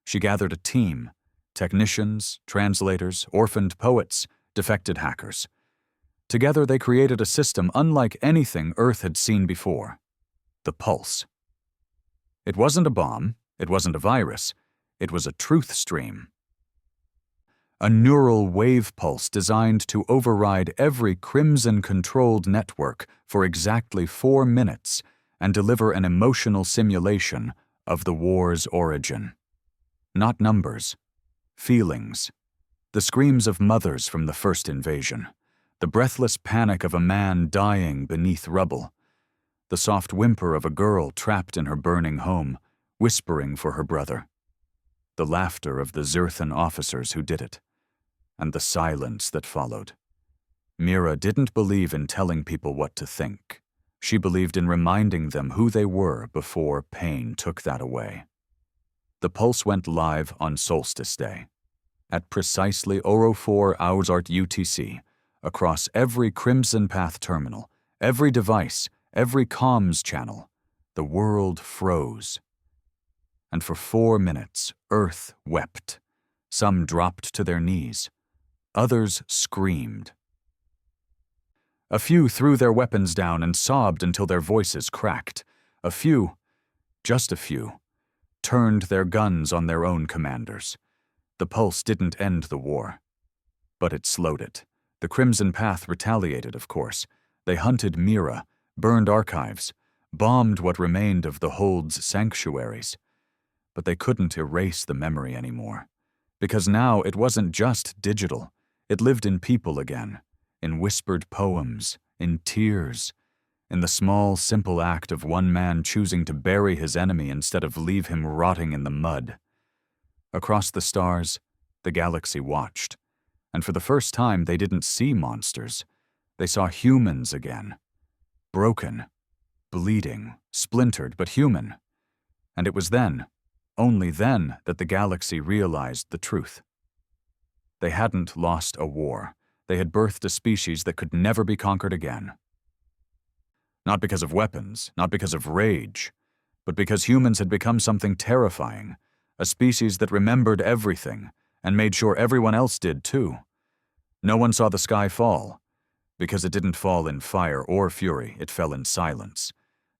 She gathered a team: technicians, translators, orphaned poets, defected hackers. Together they created a system unlike anything Earth had seen before: the Pulse. It wasn't a bomb, it wasn't a virus, it was a truth stream. A neural wave pulse designed to override every Crimson-controlled network for exactly 4 minutes and deliver an emotional simulation of the war's origin. Not numbers, feelings. The screams of mothers from the first invasion, the breathless panic of a man dying beneath rubble, the soft whimper of a girl trapped in her burning home, whispering for her brother, the laughter of the Zerthan officers who did it, and the silence that followed. Mira didn't believe in telling people what to think. She believed in reminding them who they were before pain took that away. The Pulse went live on Solstice Day. At precisely 04 Ausart UTC, across every Crimson Path terminal, every device, every comms channel, the world froze. And for 4 minutes, Earth wept. Some dropped to their knees. Others screamed. A few threw their weapons down and sobbed until their voices cracked. A few, just a few, turned their guns on their own commanders. The Pulse didn't end the war, but it slowed it. The Crimson Path retaliated, of course. They hunted Mira, burned archives, bombed what remained of the Hold's sanctuaries. But they couldn't erase the memory anymore, because now it wasn't just digital. It lived in people again, in whispered poems, in tears, in the small, simple act of one man choosing to bury his enemy instead of leave him rotting in the mud. Across the stars, the galaxy watched, and for the first time they didn't see monsters. They saw humans again. Broken, bleeding, splintered, but human. And it was then, only then, that the galaxy realized the truth. They hadn't lost a war. They had birthed a species that could never be conquered again. Not because of weapons, not because of rage, but because humans had become something terrifying, a species that remembered everything and made sure everyone else did too. No one saw the sky fall, because it didn't fall in fire or fury, it fell in silence.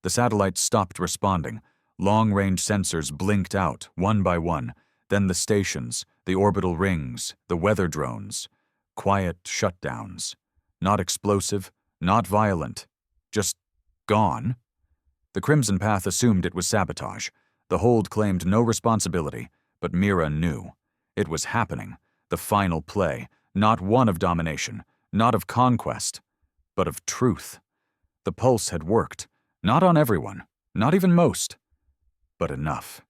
The satellites stopped responding. Long-range sensors blinked out, one by one. Then the stations, the orbital rings, the weather drones. Quiet shutdowns. Not explosive, not violent. Just gone. The Crimson Path assumed it was sabotage. The hold claimed no responsibility, but Mira knew. It was happening. The final play. Not one of domination, not of conquest, but of truth. The pulse had worked. Not on everyone, not even most, but enough.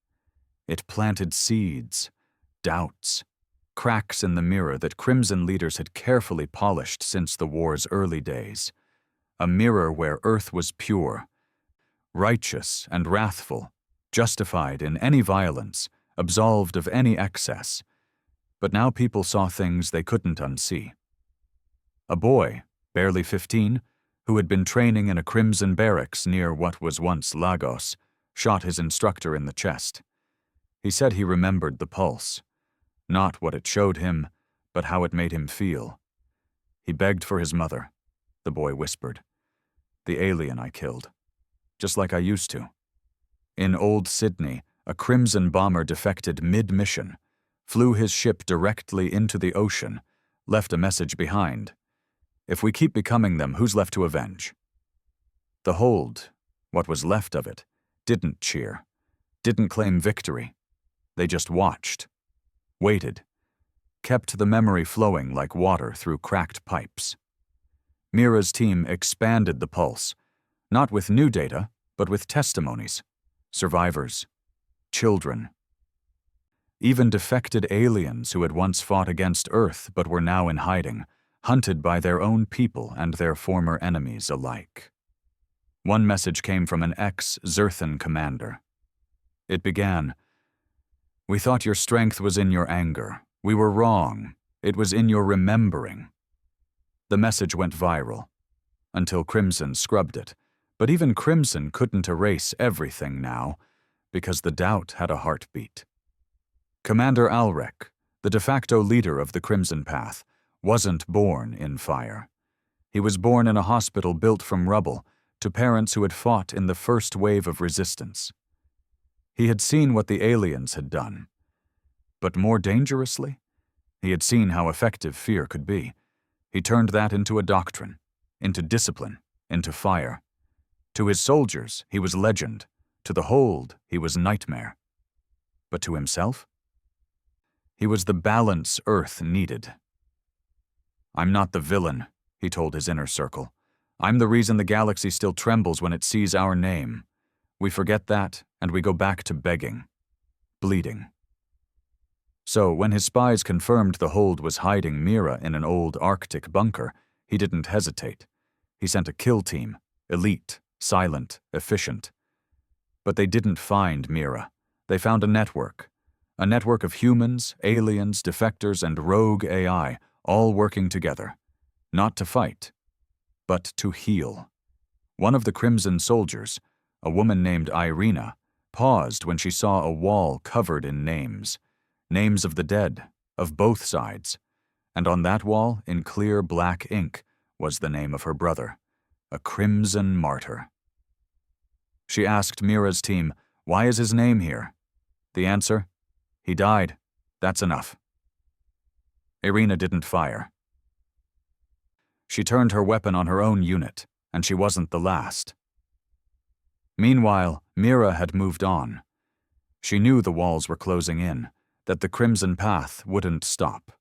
It planted seeds, doubts, cracks in the mirror that Crimson leaders had carefully polished since the war's early days. A mirror where Earth was pure, righteous and wrathful, justified in any violence, absolved of any excess. But now people saw things they couldn't unsee. A boy, barely 15, who had been training in a Crimson barracks near what was once Lagos, shot his instructor in the chest. He said he remembered the pulse. Not what it showed him, but how it made him feel. He begged for his mother, the boy whispered. The alien I killed. Just like I used to. In Old Sydney, a Crimson bomber defected mid-mission, flew his ship directly into the ocean, left a message behind. If we keep becoming them, who's left to avenge? The hold, what was left of it, didn't cheer, didn't claim victory. They just watched, waited, kept the memory flowing like water through cracked pipes. Mira's team expanded the pulse, not with new data, but with testimonies, survivors, children. Even defected aliens who had once fought against Earth but were now in hiding, hunted by their own people and their former enemies alike. One message came from an ex-Zerthan commander. It began, "We thought your strength was in your anger. We were wrong. It was in your remembering." The message went viral, until Crimson scrubbed it. But even Crimson couldn't erase everything now, because the doubt had a heartbeat. Commander Alrek, the de facto leader of the Crimson Path, wasn't born in fire. He was born in a hospital built from rubble to parents who had fought in the first wave of resistance. He had seen what the aliens had done. But more dangerously, he had seen how effective fear could be. He turned that into a doctrine, into discipline, into fire. To his soldiers, he was legend. To the hold, he was nightmare. But to himself? He was the balance Earth needed. "I'm not the villain," he told his inner circle. "I'm the reason the galaxy still trembles when it sees our name. We forget that, and we go back to begging, bleeding." So, when his spies confirmed the hold was hiding Mira in an old Arctic bunker, he didn't hesitate. He sent a kill team, elite, silent, efficient. But they didn't find Mira. They found a network of humans, aliens, defectors, and rogue AI, all working together, not to fight, but to heal. One of the Crimson soldiers, a woman named Irina, paused when she saw a wall covered in names of the dead, of both sides, and on that wall, in clear black ink, was the name of her brother, a Crimson martyr. She asked Mira's team, "Why is his name here?" The answer, "He died. That's enough." Irina didn't fire. She turned her weapon on her own unit, and she wasn't the last. Meanwhile, Mira had moved on. She knew the walls were closing in, that the Crimson Path wouldn't stop.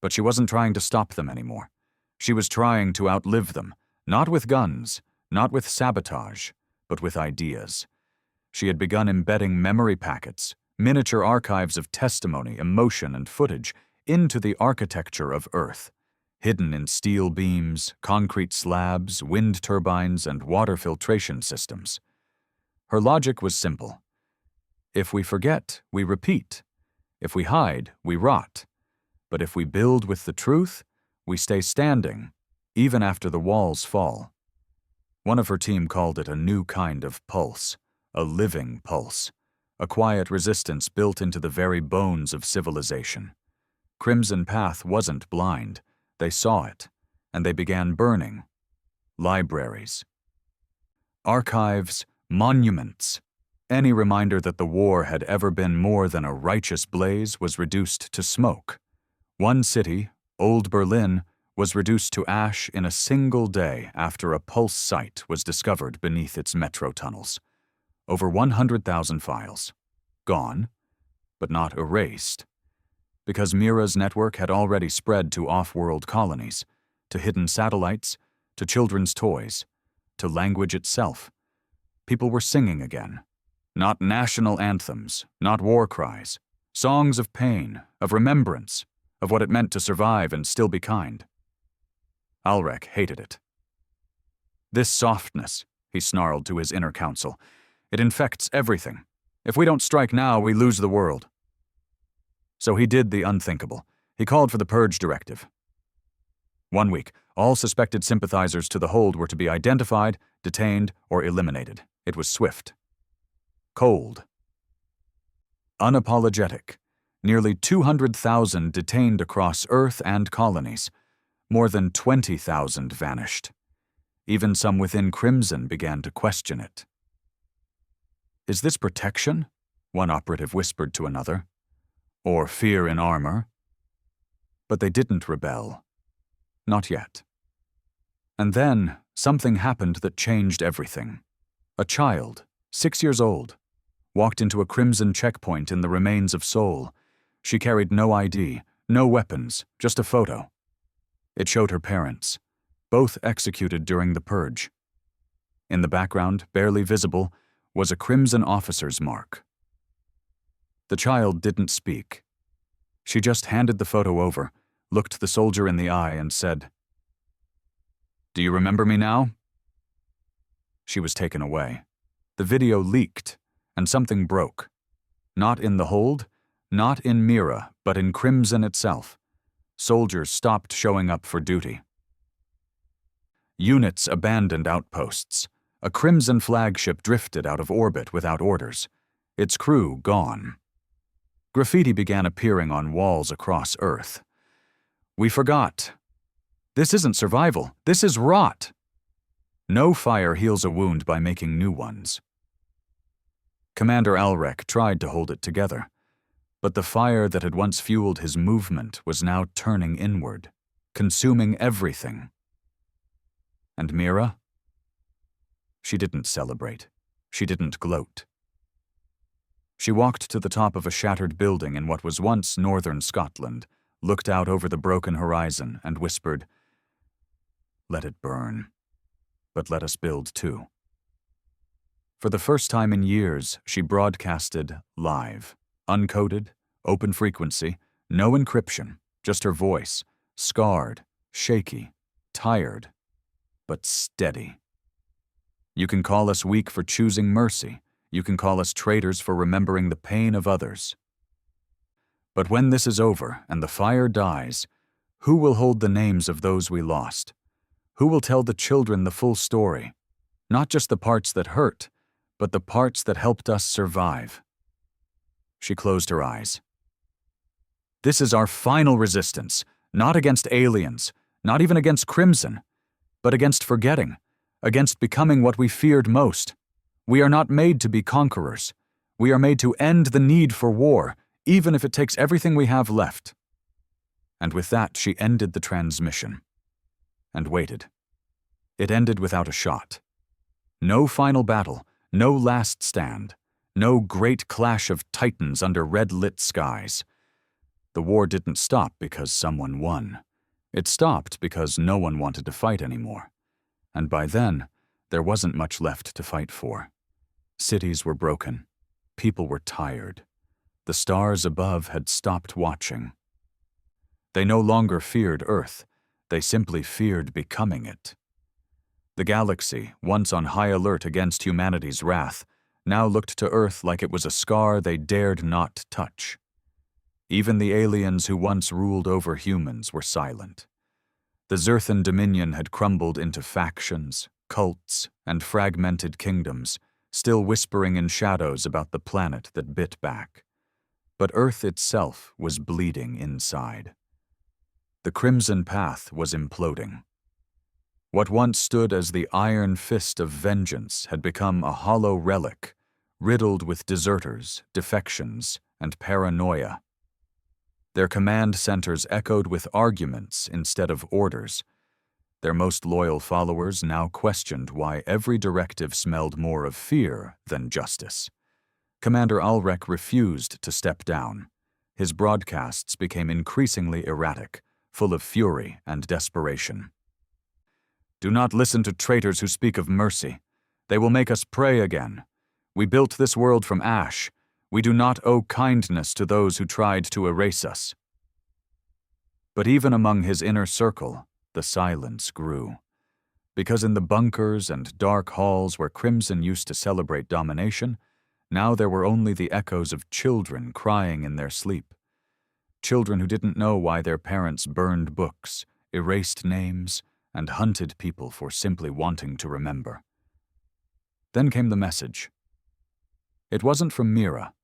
But she wasn't trying to stop them anymore. She was trying to outlive them, not with guns, not with sabotage, but with ideas. She had begun embedding memory packets, miniature archives of testimony, emotion, and footage into the architecture of Earth, hidden in steel beams, concrete slabs, wind turbines, and water filtration systems. Her logic was simple. If we forget, we repeat. If we hide, we rot. But if we build with the truth, we stay standing, even after the walls fall. One of her team called it a new kind of pulse, a living pulse, a quiet resistance built into the very bones of civilization. Crimson Path wasn't blind. They saw it, and they began burning. Libraries, archives, monuments, Any reminder that the war had ever been more than a righteous blaze was reduced to smoke. One city, Old Berlin, was reduced to ash in a single day after a pulse site was discovered beneath its metro tunnels. Over 100,000 files. Gone, but not erased. Because Mira's network had already spread to off-world colonies, to hidden satellites, to children's toys, to language itself. People were singing again. Not national anthems, not war cries. Songs of pain, of remembrance, of what it meant to survive and still be kind. Alrek hated it. This softness, he snarled to his inner council, it infects everything. If we don't strike now, we lose the world. So he did the unthinkable. He called for the purge directive. 1 week, all suspected sympathizers to the hold were to be identified, detained, or eliminated. It was swift. Cold. Unapologetic. Nearly 200,000 detained across Earth and colonies. More than 20,000 vanished. Even some within Crimson began to question it. Is this protection? One operative whispered to another. Or fear in armor? But they didn't rebel. Not yet. And then something happened that changed everything. A child, 6 years old, walked into a Crimson checkpoint in the remains of Seoul. She carried no ID, no weapons, just a photo. It showed her parents, both executed during the purge. In the background, barely visible, was a Crimson officer's mark. The child didn't speak. She just handed the photo over, looked the soldier in the eye, and said, "Do you remember me now?" She was taken away. The video leaked, and something broke. Not in the hold, not in Mira, but in Crimson itself. Soldiers stopped showing up for duty. Units abandoned outposts. A Crimson flagship drifted out of orbit without orders. Its crew gone. Graffiti began appearing on walls across Earth. "We forgot. This isn't survival. This is rot." No fire heals a wound by making new ones. Commander Alrek tried to hold it together, but the fire that had once fueled his movement was now turning inward, consuming everything. And Mira? She didn't celebrate. She didn't gloat. She walked to the top of a shattered building in what was once northern Scotland, looked out over the broken horizon, and whispered, "Let it burn, but let us build too." For the first time in years, she broadcasted live, uncoded, open frequency, no encryption, just her voice, scarred, shaky, tired, but steady. You can call us weak for choosing mercy. You can call us traitors for remembering the pain of others. But when this is over and the fire dies, who will hold the names of those we lost? Who will tell the children the full story? Not just the parts that hurt, but the parts that helped us survive. She closed her eyes. This is our final resistance, not against aliens, not even against Crimson, but against forgetting, against becoming what we feared most. We are not made to be conquerors. We are made to end the need for war, even if it takes everything we have left. And with that, she ended the transmission. And waited. It ended without a shot. No final battle, no last stand, no great clash of titans under red-lit skies. The war didn't stop because someone won. It stopped because no one wanted to fight anymore. And by then, there wasn't much left to fight for. Cities were broken. People were tired. The stars above had stopped watching. They no longer feared Earth. They simply feared becoming it. The galaxy, once on high alert against humanity's wrath, now looked to Earth like it was a scar they dared not touch. Even the aliens who once ruled over humans were silent. The Zerthan dominion had crumbled into factions, cults, and fragmented kingdoms, still whispering in shadows about the planet that bit back. But Earth itself was bleeding inside. The Crimson Path was imploding. What once stood as the iron fist of vengeance had become a hollow relic, riddled with deserters, defections, and paranoia. Their command centers echoed with arguments instead of orders. Their most loyal followers now questioned why every directive smelled more of fear than justice. Commander Ulrich refused to step down. His broadcasts became increasingly erratic, full of fury and desperation. "Do not listen to traitors who speak of mercy. They will make us prey again. We built this world from ash. We do not owe kindness to those who tried to erase us." But even among his inner circle, the silence grew. Because in the bunkers and dark halls where Crimson used to celebrate domination, now there were only the echoes of children crying in their sleep. Children who didn't know why their parents burned books, erased names, and hunted people for simply wanting to remember. Then came the message. It wasn't from Mira.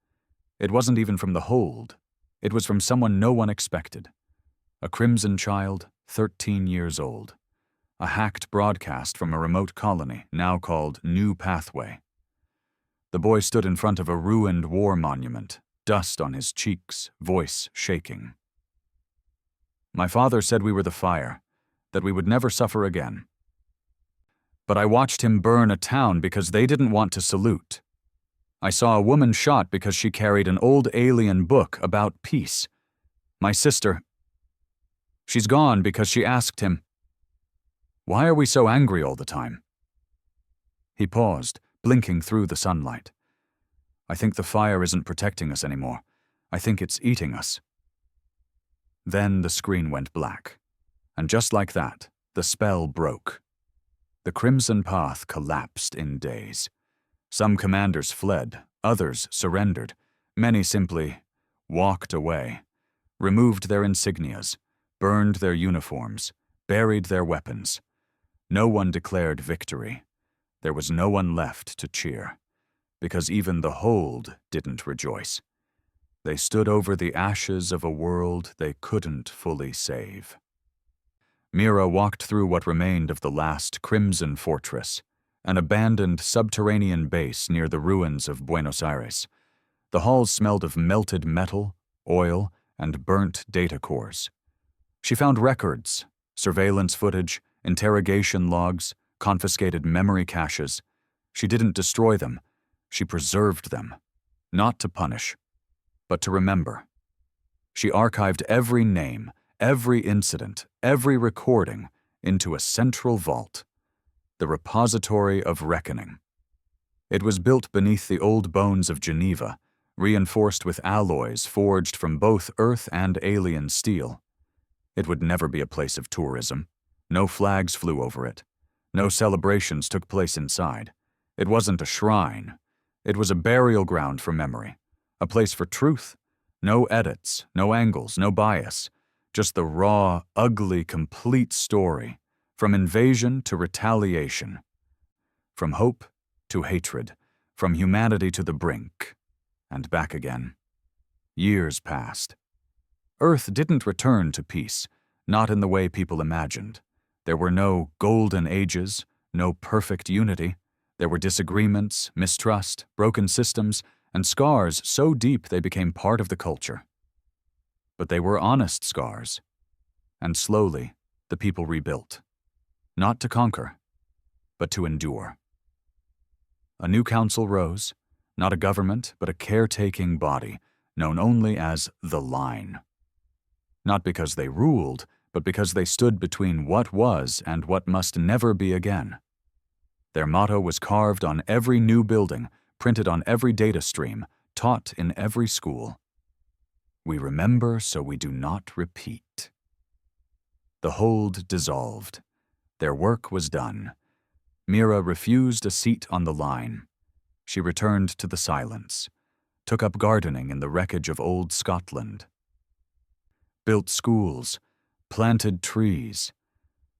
It wasn't even from the Hold. It was from someone no one expected. A Crimson child, 13 years old. A hacked broadcast from a remote colony, now called New Pathway. The boy stood in front of a ruined war monument, dust on his cheeks, voice shaking. "My father said we were the fire, that we would never suffer again. But I watched him burn a town because they didn't want to salute. I saw a woman shot because she carried an old alien book about peace. My sister, she's gone because she asked him, 'Why are we so angry all the time?'" He paused, blinking through the sunlight. "I think the fire isn't protecting us anymore. I think it's eating us." Then the screen went black. And just like that, the spell broke. The Crimson Path collapsed in days. Some commanders fled, others surrendered. Many simply walked away, removed their insignias, burned their uniforms, buried their weapons. No one declared victory. There was no one left to cheer, because even the Hold didn't rejoice. They stood over the ashes of a world they couldn't fully save. Mira walked through what remained of the last Crimson Fortress, an abandoned subterranean base near the ruins of Buenos Aires. The halls smelled of melted metal, oil, and burnt data cores. She found records, surveillance footage, interrogation logs, confiscated memory caches. She didn't destroy them. She preserved them, not to punish, but to remember. She archived every name, every incident, every recording into a central vault, the repository of reckoning. It was built beneath the old bones of Geneva, reinforced with alloys forged from both Earth and alien steel. It would never be a place of tourism. No flags flew over it. No celebrations took place inside. It wasn't a shrine. It was a burial ground for memory, a place for truth. No edits, no angles, no bias. Just the raw, ugly, complete story, from invasion to retaliation, from hope to hatred, from humanity to the brink, and back again. Years passed. Earth didn't return to peace, not in the way people imagined. There were no golden ages, no perfect unity. There were disagreements, mistrust, broken systems, and scars so deep they became part of the culture. But they were honest scars. And slowly, the people rebuilt. Not to conquer, but to endure. A new council rose, not a government, but a caretaking body, known only as the Line. Not because they ruled, but because they stood between what was and what must never be again. Their motto was carved on every new building, printed on every data stream, taught in every school. We remember so we do not repeat. The Hold dissolved. Their work was done. Mira refused a seat on the Line. She returned to the silence, took up gardening in the wreckage of old Scotland, built schools, planted trees,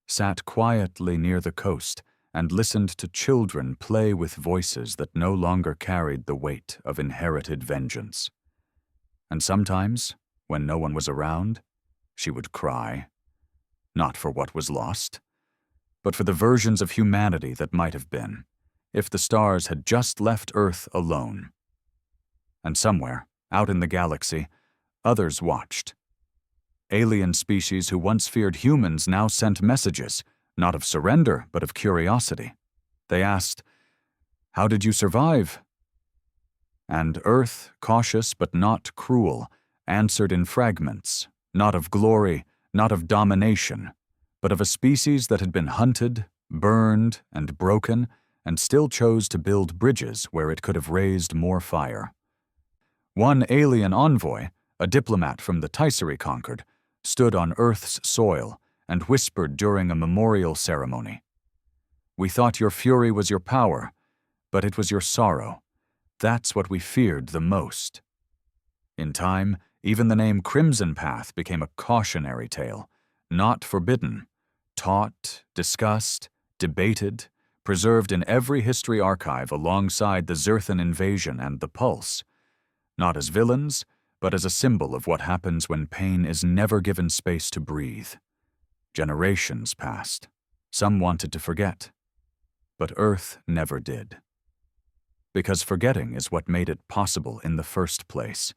sat quietly near the coast, and listened to children play with voices that no longer carried the weight of inherited vengeance. And sometimes, when no one was around, she would cry, not for what was lost, but for the versions of humanity that might have been, if the stars had just left Earth alone. And somewhere, out in the galaxy, others watched. Alien species who once feared humans now sent messages, not of surrender, but of curiosity. They asked, "How did you survive?" And Earth, cautious but not cruel, answered in fragments, not of glory, not of domination, but of a species that had been hunted, burned, and broken, and still chose to build bridges where it could have raised more fire. One alien envoy, a diplomat from the Tisserie conquered, stood on Earth's soil and whispered during a memorial ceremony, "We thought your fury was your power, but it was your sorrow. That's what we feared the most." In time, even the name Crimson Path became a cautionary tale, not forbidden, taught, discussed, debated, preserved in every history archive alongside the Zerthan invasion and the Pulse, not as villains, but as a symbol of what happens when pain is never given space to breathe. Generations passed. Some wanted to forget, but Earth never did. Because forgetting is what made it possible in the first place.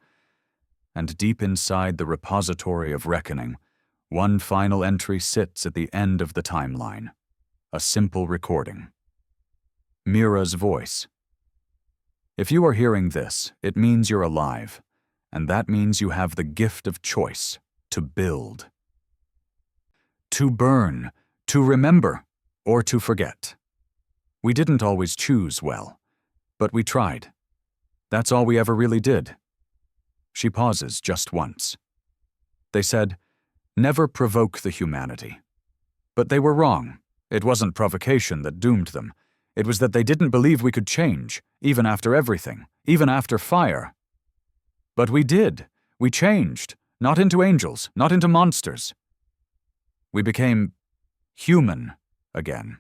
And deep inside the repository of reckoning, one final entry sits at the end of the timeline. A simple recording. Mira's voice. If you are hearing this, it means you're alive, and that means you have the gift of choice, to build. To burn, to remember, or to forget. We didn't always choose well, but we tried. That's all we ever really did. She pauses just once. They said, "Never provoke the humanity." But they were wrong. It wasn't provocation that doomed them. It was that they didn't believe we could change, even after everything, even after fire. But we did. We changed, not into angels, not into monsters. We became human again.